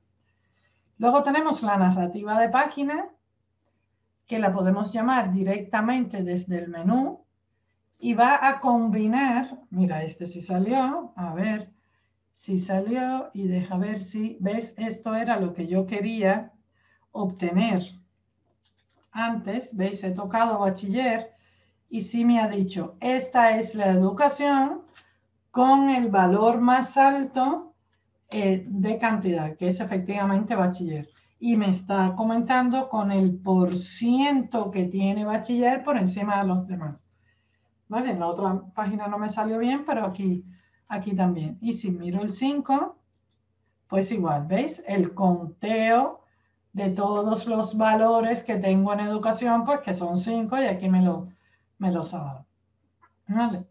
Luego tenemos la narrativa de página, que la podemos llamar directamente desde el menú y va a combinar, mira, este sí salió, a ver si salió y deja ver si, ¿ves? Esto era lo que yo quería obtener antes, ¿veis? He tocado bachiller y sí me ha dicho, esta es la educación con el valor más alto de cantidad, que es efectivamente bachiller. Y me está comentando con el % que tiene bachiller por encima de los demás. ¿Vale? En la otra página no me salió bien, pero aquí también. Y si miro el 5, pues igual, ¿veis? El conteo de todos los valores que tengo en educación, pues que son 5 y aquí me los ha dado. ¿Vale?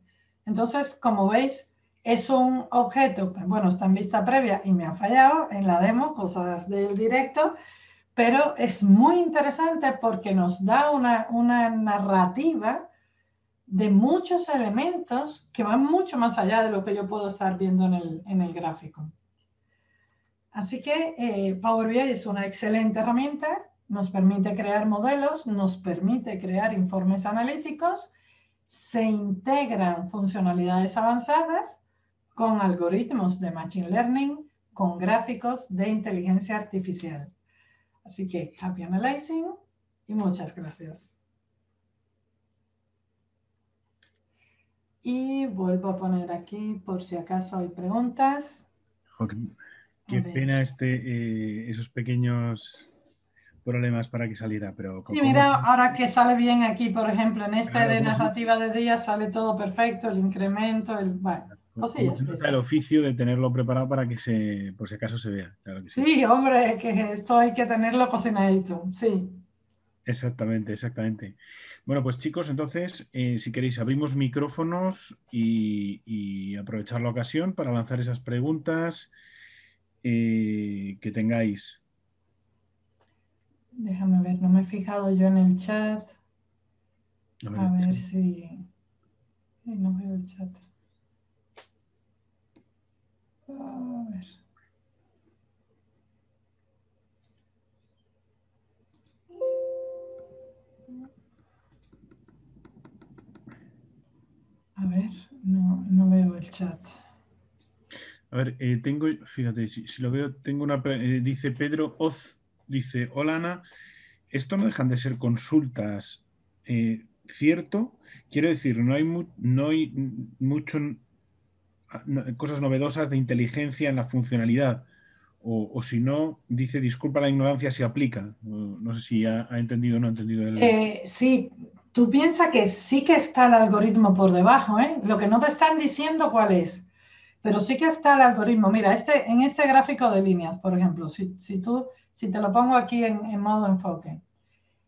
Entonces, como veis, es un objeto que, bueno, está en vista previa y me ha fallado en la demo, cosas del directo, pero es muy interesante porque nos da una narrativa de muchos elementos que van mucho más allá de lo que yo puedo estar viendo en el gráfico. Así que Power BI es una excelente herramienta, nos permite crear modelos, nos permite crear informes analíticos, se integran funcionalidades avanzadas con algoritmos de Machine Learning, con gráficos de inteligencia artificial. Así que happy analyzing y muchas gracias. Y vuelvo a poner aquí por si acaso hay preguntas. Qué pena esos pequeños problemas para que saliera, pero sí, mira, ahora que sale bien aquí, por ejemplo, en este claro, de narrativa de día sale todo perfecto, el incremento, bueno, ¿cómo se nota el oficio de tenerlo preparado para que por si acaso se vea? Claro que sí. Sí, hombre, que esto hay que tenerlo cocinadito, sí. Exactamente, exactamente. Bueno, pues chicos, entonces, si queréis, abrimos micrófonos y aprovechar la ocasión para lanzar esas preguntas que tengáis. Déjame ver, no me he fijado yo en el chat. A ver si... no veo el chat. A ver. A ver, no veo el chat. A ver, fíjate, si lo veo, tengo dice Pedro Oz, dice, hola Ana, esto no dejan de ser consultas, ¿cierto? Quiero decir, no hay mucho cosas novedosas de inteligencia en la funcionalidad. O si no, dice, disculpa la ignorancia, si aplica. No sé si ha entendido o no ha entendido sí, tú piensas que sí que está el algoritmo por debajo, ¿eh? Lo que no te están diciendo cuál es, pero sí que está el algoritmo. Mira, en este gráfico de líneas, por ejemplo, si te lo pongo aquí en modo enfoque.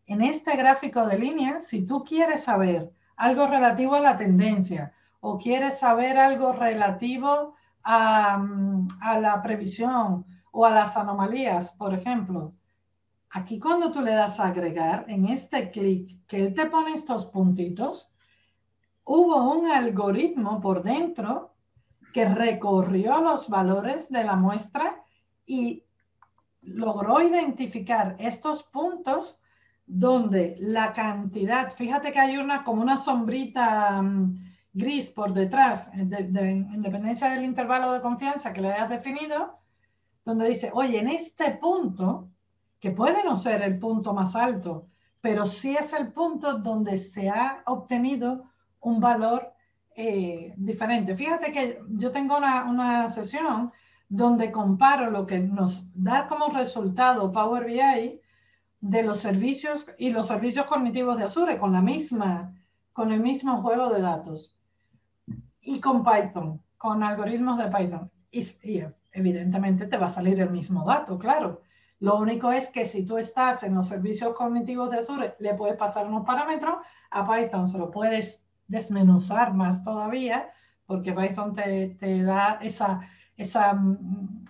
En este gráfico de líneas, si tú quieres saber algo relativo a la tendencia o quieres saber algo relativo a la previsión o a las anomalías, por ejemplo. Aquí cuando tú le das a agregar, en este clic, que él te pone estos puntitos, hubo un algoritmo por dentro que recorrió los valores de la muestra y logró identificar estos puntos donde la cantidad, fíjate que hay como una sombrita gris por detrás, en dependencia del intervalo de confianza que le hayas definido, donde dice, oye, en este punto, que puede no ser el punto más alto, pero sí es el punto donde se ha obtenido un valor diferente. Fíjate que yo tengo una sesión donde comparo lo que nos da como resultado Power BI de los servicios y los servicios cognitivos de Azure con el mismo juego de datos y con Python, con algoritmos de Python. Y evidentemente te va a salir el mismo dato, claro. Lo único es que si tú estás en los servicios cognitivos de Azure, le puedes pasar unos parámetros, a Python se lo puedes desmenuzar más todavía, porque Python te da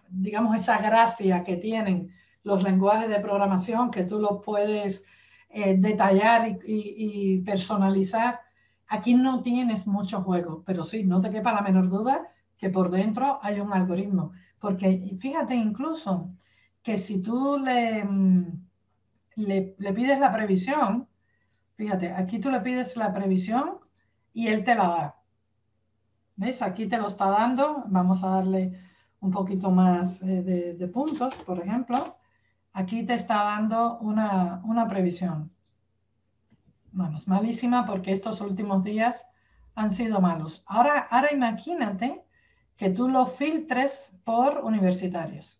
digamos, esa gracia que tienen los lenguajes de programación, que tú los puedes detallar y personalizar. Aquí no tienes mucho juego, pero sí, no te quepa la menor duda que por dentro hay un algoritmo. Porque fíjate incluso que si tú le pides la previsión, fíjate, aquí tú le pides la previsión y él te la da. ¿Ves? Aquí te lo está dando. Vamos a darle un poquito más de puntos, por ejemplo. Aquí te está dando una previsión. Bueno, es malísima porque estos últimos días han sido malos. Ahora imagínate que tú lo filtres por universitarios.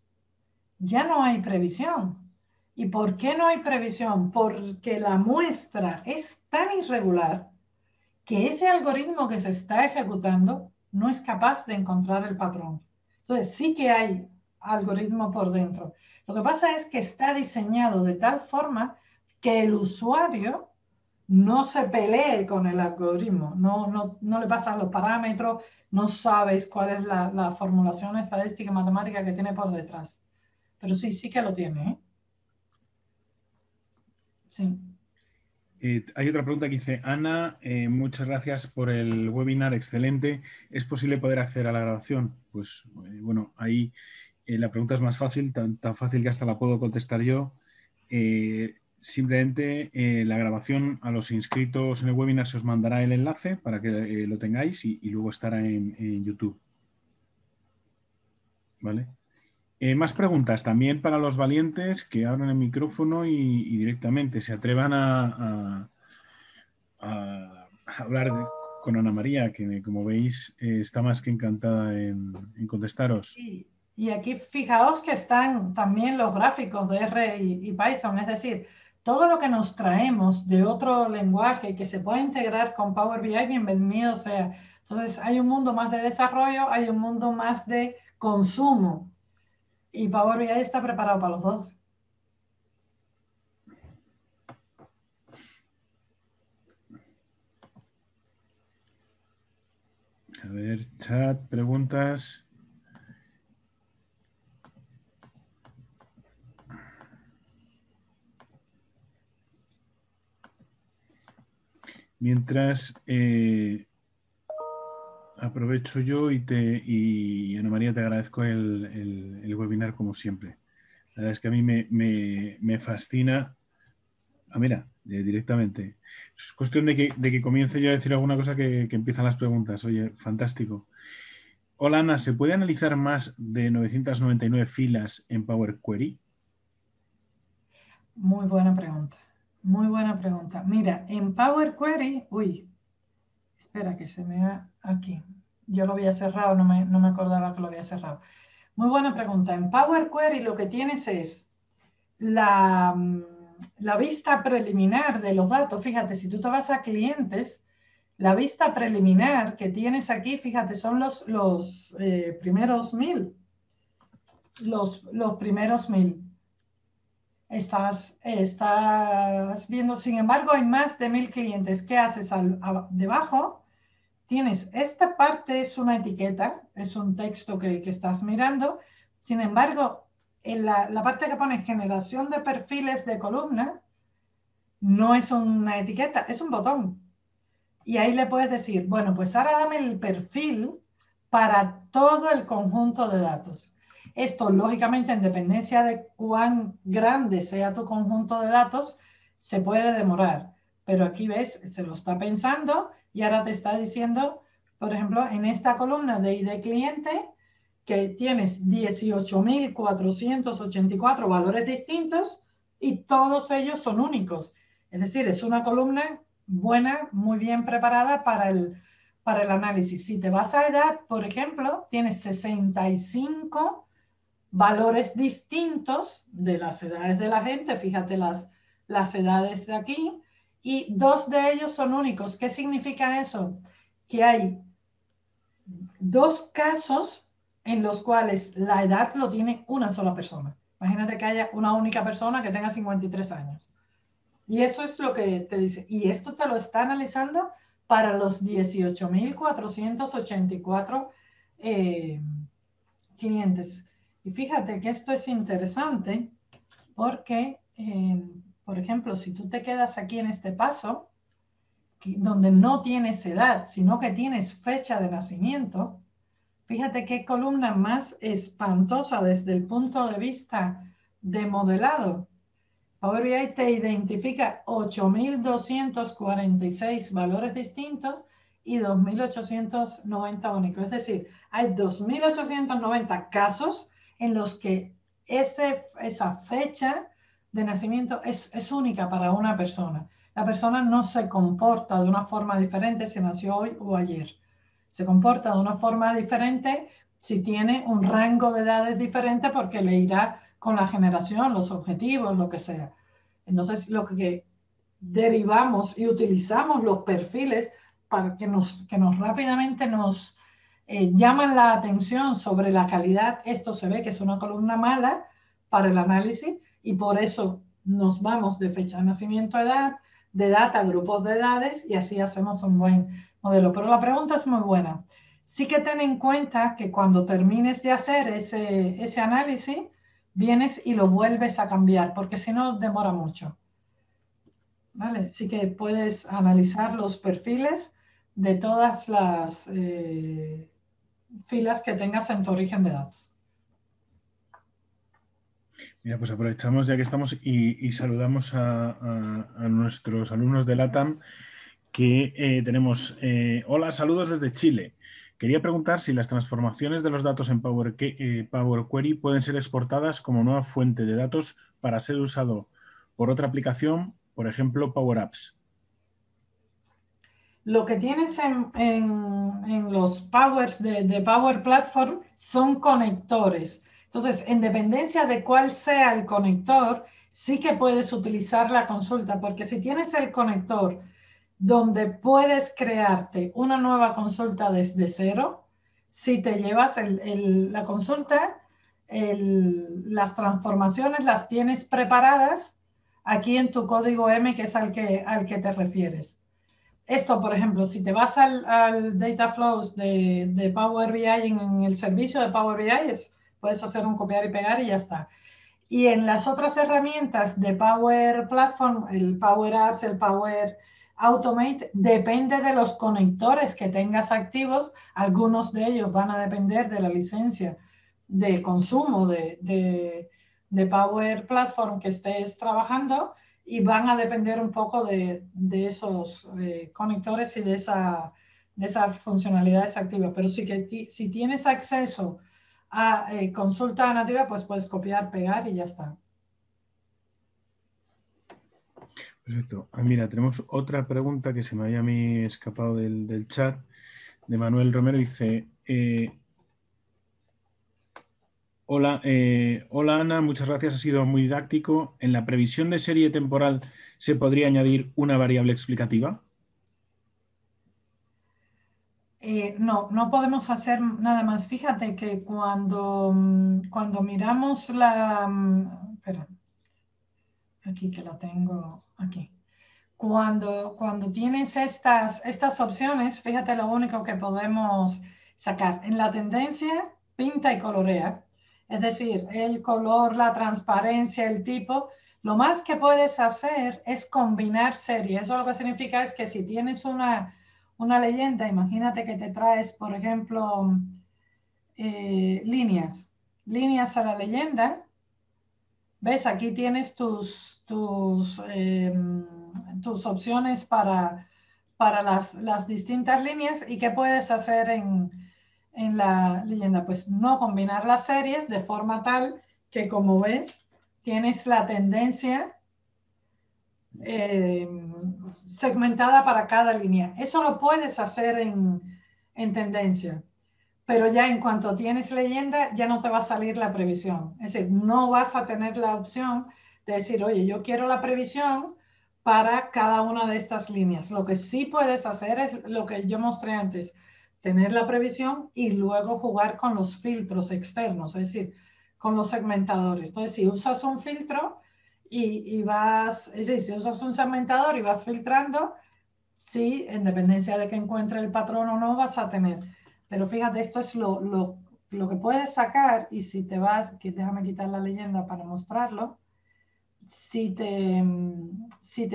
Ya no hay previsión. ¿Y por qué no hay previsión? Porque la muestra es tan irregular que ese algoritmo que se está ejecutando no es capaz de encontrar el patrón. Entonces sí que hay algoritmo por dentro. Lo que pasa es que está diseñado de tal forma que el usuario no se pelee con el algoritmo, no le pasan los parámetros, no sabes cuál es la formulación estadística y matemática que tiene por detrás. Pero sí que lo tiene, ¿eh? Sí. Hay otra pregunta que dice, Ana, muchas gracias por el webinar, excelente. ¿Es posible poder acceder a la grabación? Pues bueno, ahí la pregunta es más fácil, tan fácil que hasta la puedo contestar yo. Simplemente la grabación a los inscritos en el webinar se os mandará el enlace para que lo tengáis y luego estará en YouTube. ¿Vale? Más preguntas también para los valientes que abran el micrófono y directamente se atrevan a hablar con Ana María, que como veis está más que encantada en contestaros. Sí. Y aquí fijaos que están también los gráficos de R y Python, es decir, todo lo que nos traemos de otro lenguaje que se puede integrar con Power BI, bienvenido sea. Entonces hay un mundo más de desarrollo, hay un mundo más de consumo y Power BI está preparado para los dos. A ver, chat, preguntas. Mientras aprovecho yo y Ana María te agradezco el webinar como siempre. La verdad es que a mí me fascina. Ah, mira, directamente. Es cuestión de que comience yo a decir alguna cosa que empiezan las preguntas. Oye, fantástico. Hola Ana, ¿se puede analizar más de 999 filas en Power Query? Muy buena pregunta. Muy buena pregunta. Mira, en Power Query, espera que se me ha aquí. Yo lo había cerrado, no me acordaba que lo había cerrado. Muy buena pregunta. En Power Query lo que tienes es la vista preliminar de los datos. Fíjate, si tú te vas a clientes, la vista preliminar que tienes aquí, fíjate, son los primeros 1000. Los primeros 1000. estás viendo, sin embargo, hay más de 1000 clientes. ¿Qué haces? Debajo tienes esta parte, es una etiqueta, es un texto que estás mirando. Sin embargo, en la parte que pone generación de perfiles de columna, no es una etiqueta, es un botón. Y ahí le puedes decir, bueno, pues ahora dame el perfil para todo el conjunto de datos. Esto, lógicamente, en dependencia de cuán grande sea tu conjunto de datos, se puede demorar. Pero aquí ves, se lo está pensando y ahora te está diciendo, por ejemplo, en esta columna de ID cliente, que tienes 18.484 valores distintos y todos ellos son únicos. Es decir, es una columna buena, muy bien preparada para el análisis. Si te vas a edad, por ejemplo, tienes 65 valores distintos de las edades de la gente. Fíjate las edades de aquí. Y 2 de ellos son únicos. ¿Qué significa eso? Que hay 2 casos en los cuales la edad lo tiene una sola persona. Imagínate que haya una única persona que tenga 53 años. Y eso es lo que te dice. Y esto te lo está analizando para los 18.484 clientes. Y fíjate que esto es interesante porque, por ejemplo, si tú te quedas aquí en este paso, donde no tienes edad, sino que tienes fecha de nacimiento, fíjate qué columna más espantosa desde el punto de vista de modelado. Power BI te identifica 8.246 valores distintos y 2.890 únicos. Es decir, hay 2.890 casos en los que esa fecha de nacimiento es única para una persona. La persona no se comporta de una forma diferente si nació hoy o ayer. Se comporta de una forma diferente si tiene un rango de edades diferente porque le irá con la generación, los objetivos, lo que sea. Entonces, lo que derivamos y utilizamos los perfiles para que nos rápidamente nos llaman la atención sobre la calidad. Esto se ve que es una columna mala para el análisis y por eso nos vamos de fecha de nacimiento a edad, de data a grupos de edades y así hacemos un buen modelo. Pero la pregunta es muy buena. Sí que ten en cuenta que cuando termines de hacer ese análisis, vienes y lo vuelves a cambiar, porque si no demora mucho. ¿Vale? Sí que puedes analizar los perfiles de todas las filas que tengas en tu origen de datos. Mira, pues aprovechamos ya que estamos y saludamos a nuestros alumnos de LATAM que tenemos. Hola, saludos desde Chile. Quería preguntar si las transformaciones de los datos en Power Query pueden ser exportadas como nueva fuente de datos para ser usado por otra aplicación, por ejemplo, Power Apps. Lo que tienes en los Powers de Power Platform son conectores. Entonces, en dependencia de cuál sea el conector, sí que puedes utilizar la consulta, porque si tienes el conector donde puedes crearte una nueva consulta desde cero, si te llevas la consulta, las transformaciones las tienes preparadas aquí en tu código M, que es al que te refieres. Esto, por ejemplo, si te vas al Data Flows de Power BI en el servicio de Power BI, puedes hacer un copiar y pegar y ya está. Y en las otras herramientas de Power Platform, el Power Apps, el Power Automate, depende de los conectores que tengas activos. Algunos de ellos van a depender de la licencia de consumo de Power Platform que estés trabajando y van a depender un poco de esos conectores y de esas funcionalidades activas. Pero si tienes acceso a consulta nativa, pues puedes copiar, pegar y ya está. Perfecto. Mira, tenemos otra pregunta que se me había a mí escapado del chat, de Manuel Romero. Dice, hola, hola Ana, muchas gracias, ha sido muy didáctico. ¿En la previsión de serie temporal se podría añadir una variable explicativa? No podemos hacer nada más. Fíjate que cuando miramos espera. aquí que la tengo aquí. Cuando tienes estas opciones, fíjate lo único que podemos sacar. En la tendencia, pinta y colorea. Es decir, el color, la transparencia, el tipo. Lo más que puedes hacer es combinar series. Eso lo que significa es que si tienes una leyenda, imagínate que te traes, por ejemplo, líneas a la leyenda. ¿Ves? Aquí tienes tus opciones para las distintas líneas. ¿Y qué puedes hacer en la leyenda? Pues no combinar las series de forma tal que, como ves, tienes la tendencia segmentada para cada línea. Eso lo puedes hacer en tendencia. Pero ya en cuanto tienes leyenda, ya no te va a salir la previsión. Es decir, no vas a tener la opción de decir, oye, yo quiero la previsión para cada una de estas líneas. Lo que sí puedes hacer es lo que yo mostré antes, tener la previsión y luego jugar con los filtros externos, es decir, con los segmentadores. Entonces, si usas un filtro es decir, si usas un segmentador y vas filtrando, sí, en dependencia de que encuentre el patrón o no, vas a tener. Pero fíjate, esto es lo que puedes sacar. Y si te vas, déjame quitar la leyenda para mostrarlo. Si te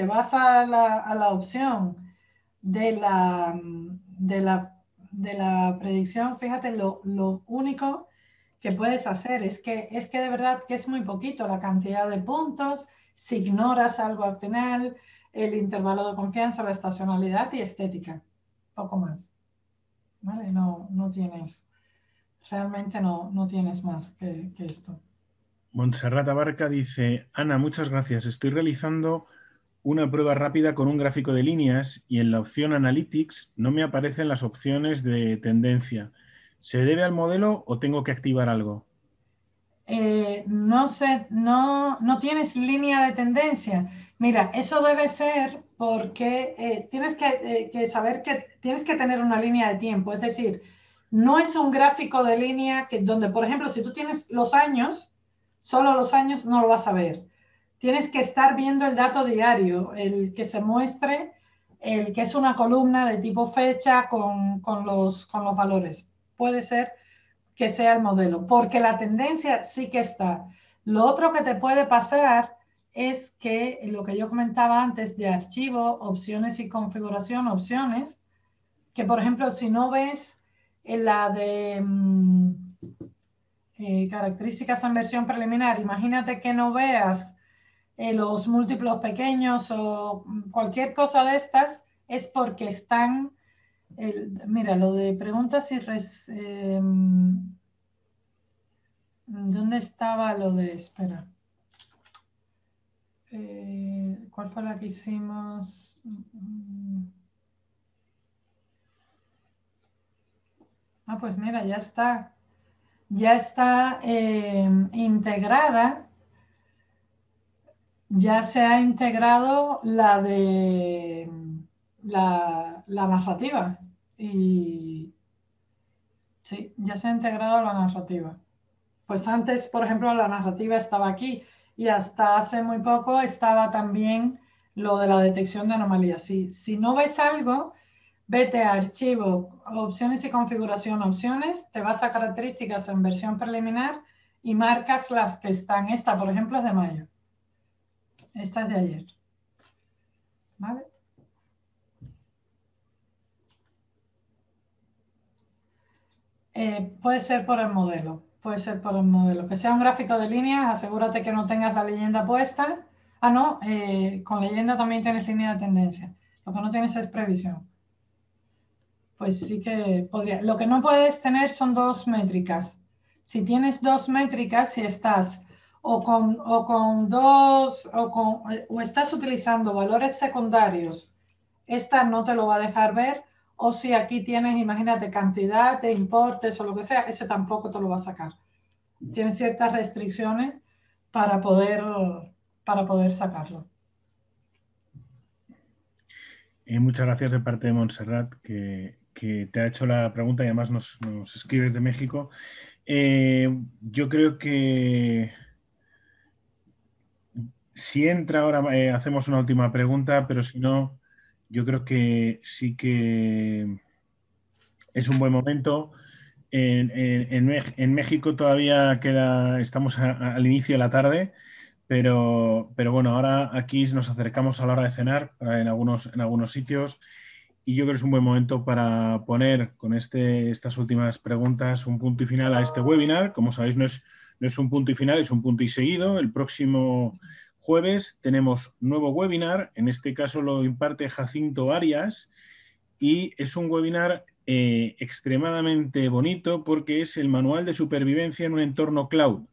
vas a la opción de la predicción, fíjate, lo único que puedes hacer es que de verdad que es muy poquito la cantidad de puntos. Si ignoras algo al final, el intervalo de confianza, la estacionalidad y estética, poco más, ¿vale? No tienes, realmente no tienes más que esto. Montserrat Abarca dice, Ana, muchas gracias. Estoy realizando una prueba rápida con un gráfico de líneas y en la opción Analytics no me aparecen las opciones de tendencia. ¿Se debe al modelo o tengo que activar algo? No sé, no tienes línea de tendencia. Mira, eso debe ser porque tienes que saber que tienes que tener una línea de tiempo. Es decir, no es un gráfico de línea donde, por ejemplo, si tú tienes los años, solo los años no lo vas a ver. Tienes que estar viendo el dato diario, el que se muestre, el que es una columna de tipo fecha con los valores. Puede ser que sea el modelo, porque la tendencia sí que está. Lo otro que te puede pasar es que lo que yo comentaba antes de archivo, opciones y configuración, opciones, que por ejemplo, si no ves en la de características en versión preliminar, imagínate que no veas los múltiplos pequeños o cualquier cosa de estas, es porque están, mira, lo de preguntas y ¿dónde estaba lo de espera? ¿Cuál fue la que hicimos? Pues mira, ya está. Ya está integrada. Ya se ha integrado la de la narrativa. Y sí, ya se ha integrado la narrativa. Pues antes, por ejemplo, la narrativa estaba aquí y hasta hace muy poco estaba también lo de la detección de anomalías. Si no ves algo, vete a archivo, opciones y configuración, opciones, te vas a características en versión preliminar y marcas las que están. Esta, por ejemplo, es de mayo. Esta es de ayer. ¿Vale? Puede ser por el modelo. Puede ser por el modelo. Que sea un gráfico de líneas, asegúrate que no tengas la leyenda puesta. No, con leyenda también tienes línea de tendencia. Lo que no tienes es previsión. Pues sí que podría. Lo que no puedes tener son dos métricas. Si tienes dos métricas, si estás o con dos o estás utilizando valores secundarios, esta no te lo va a dejar ver. O si aquí tienes, imagínate, cantidad de importes o lo que sea, ese tampoco te lo va a sacar. Tienes ciertas restricciones para poder sacarlo. Muchas gracias de parte de Montserrat, que te ha hecho la pregunta y además nos escribes de México. Yo creo que Si entra ahora, hacemos una última pregunta, pero si no, yo creo que sí que es un buen momento. En México todavía estamos al inicio de la tarde, pero bueno, ahora aquí nos acercamos a la hora de cenar en algunos sitios y yo creo que es un buen momento para poner con estas últimas preguntas un punto y final a este webinar. Como sabéis, no es un punto y final, es un punto y seguido. El próximo jueves tenemos nuevo webinar, en este caso lo imparte Jacinto Arias y es un webinar extremadamente bonito porque es el manual de supervivencia en un entorno cloud.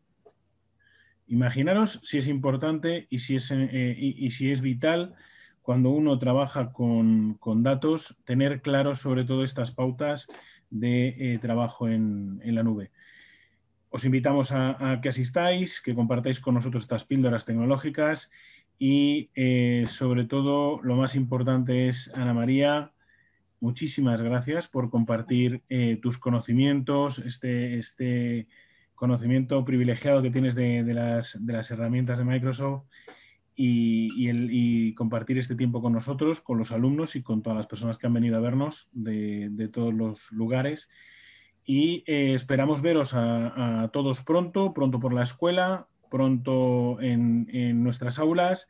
Imaginaros si es importante y si es vital cuando uno trabaja con datos, tener claro sobre todo estas pautas de trabajo en la nube. Os invitamos a que asistáis, que compartáis con nosotros estas píldoras tecnológicas y sobre todo lo más importante es, Ana María, muchísimas gracias por compartir tus conocimientos, este conocimiento privilegiado que tienes de las herramientas de Microsoft y compartir este tiempo con nosotros, con los alumnos y con todas las personas que han venido a vernos de todos los lugares. Y esperamos veros a todos pronto por la escuela, pronto en nuestras aulas.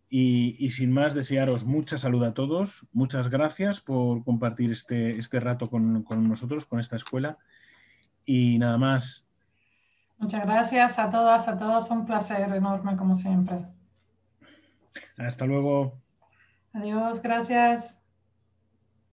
Y sin más, desearos mucha salud a todos. Muchas gracias por compartir este rato con nosotros, con esta escuela. Y nada más. Muchas gracias a todas, a todos. Un placer enorme, como siempre. Hasta luego. Adiós, gracias.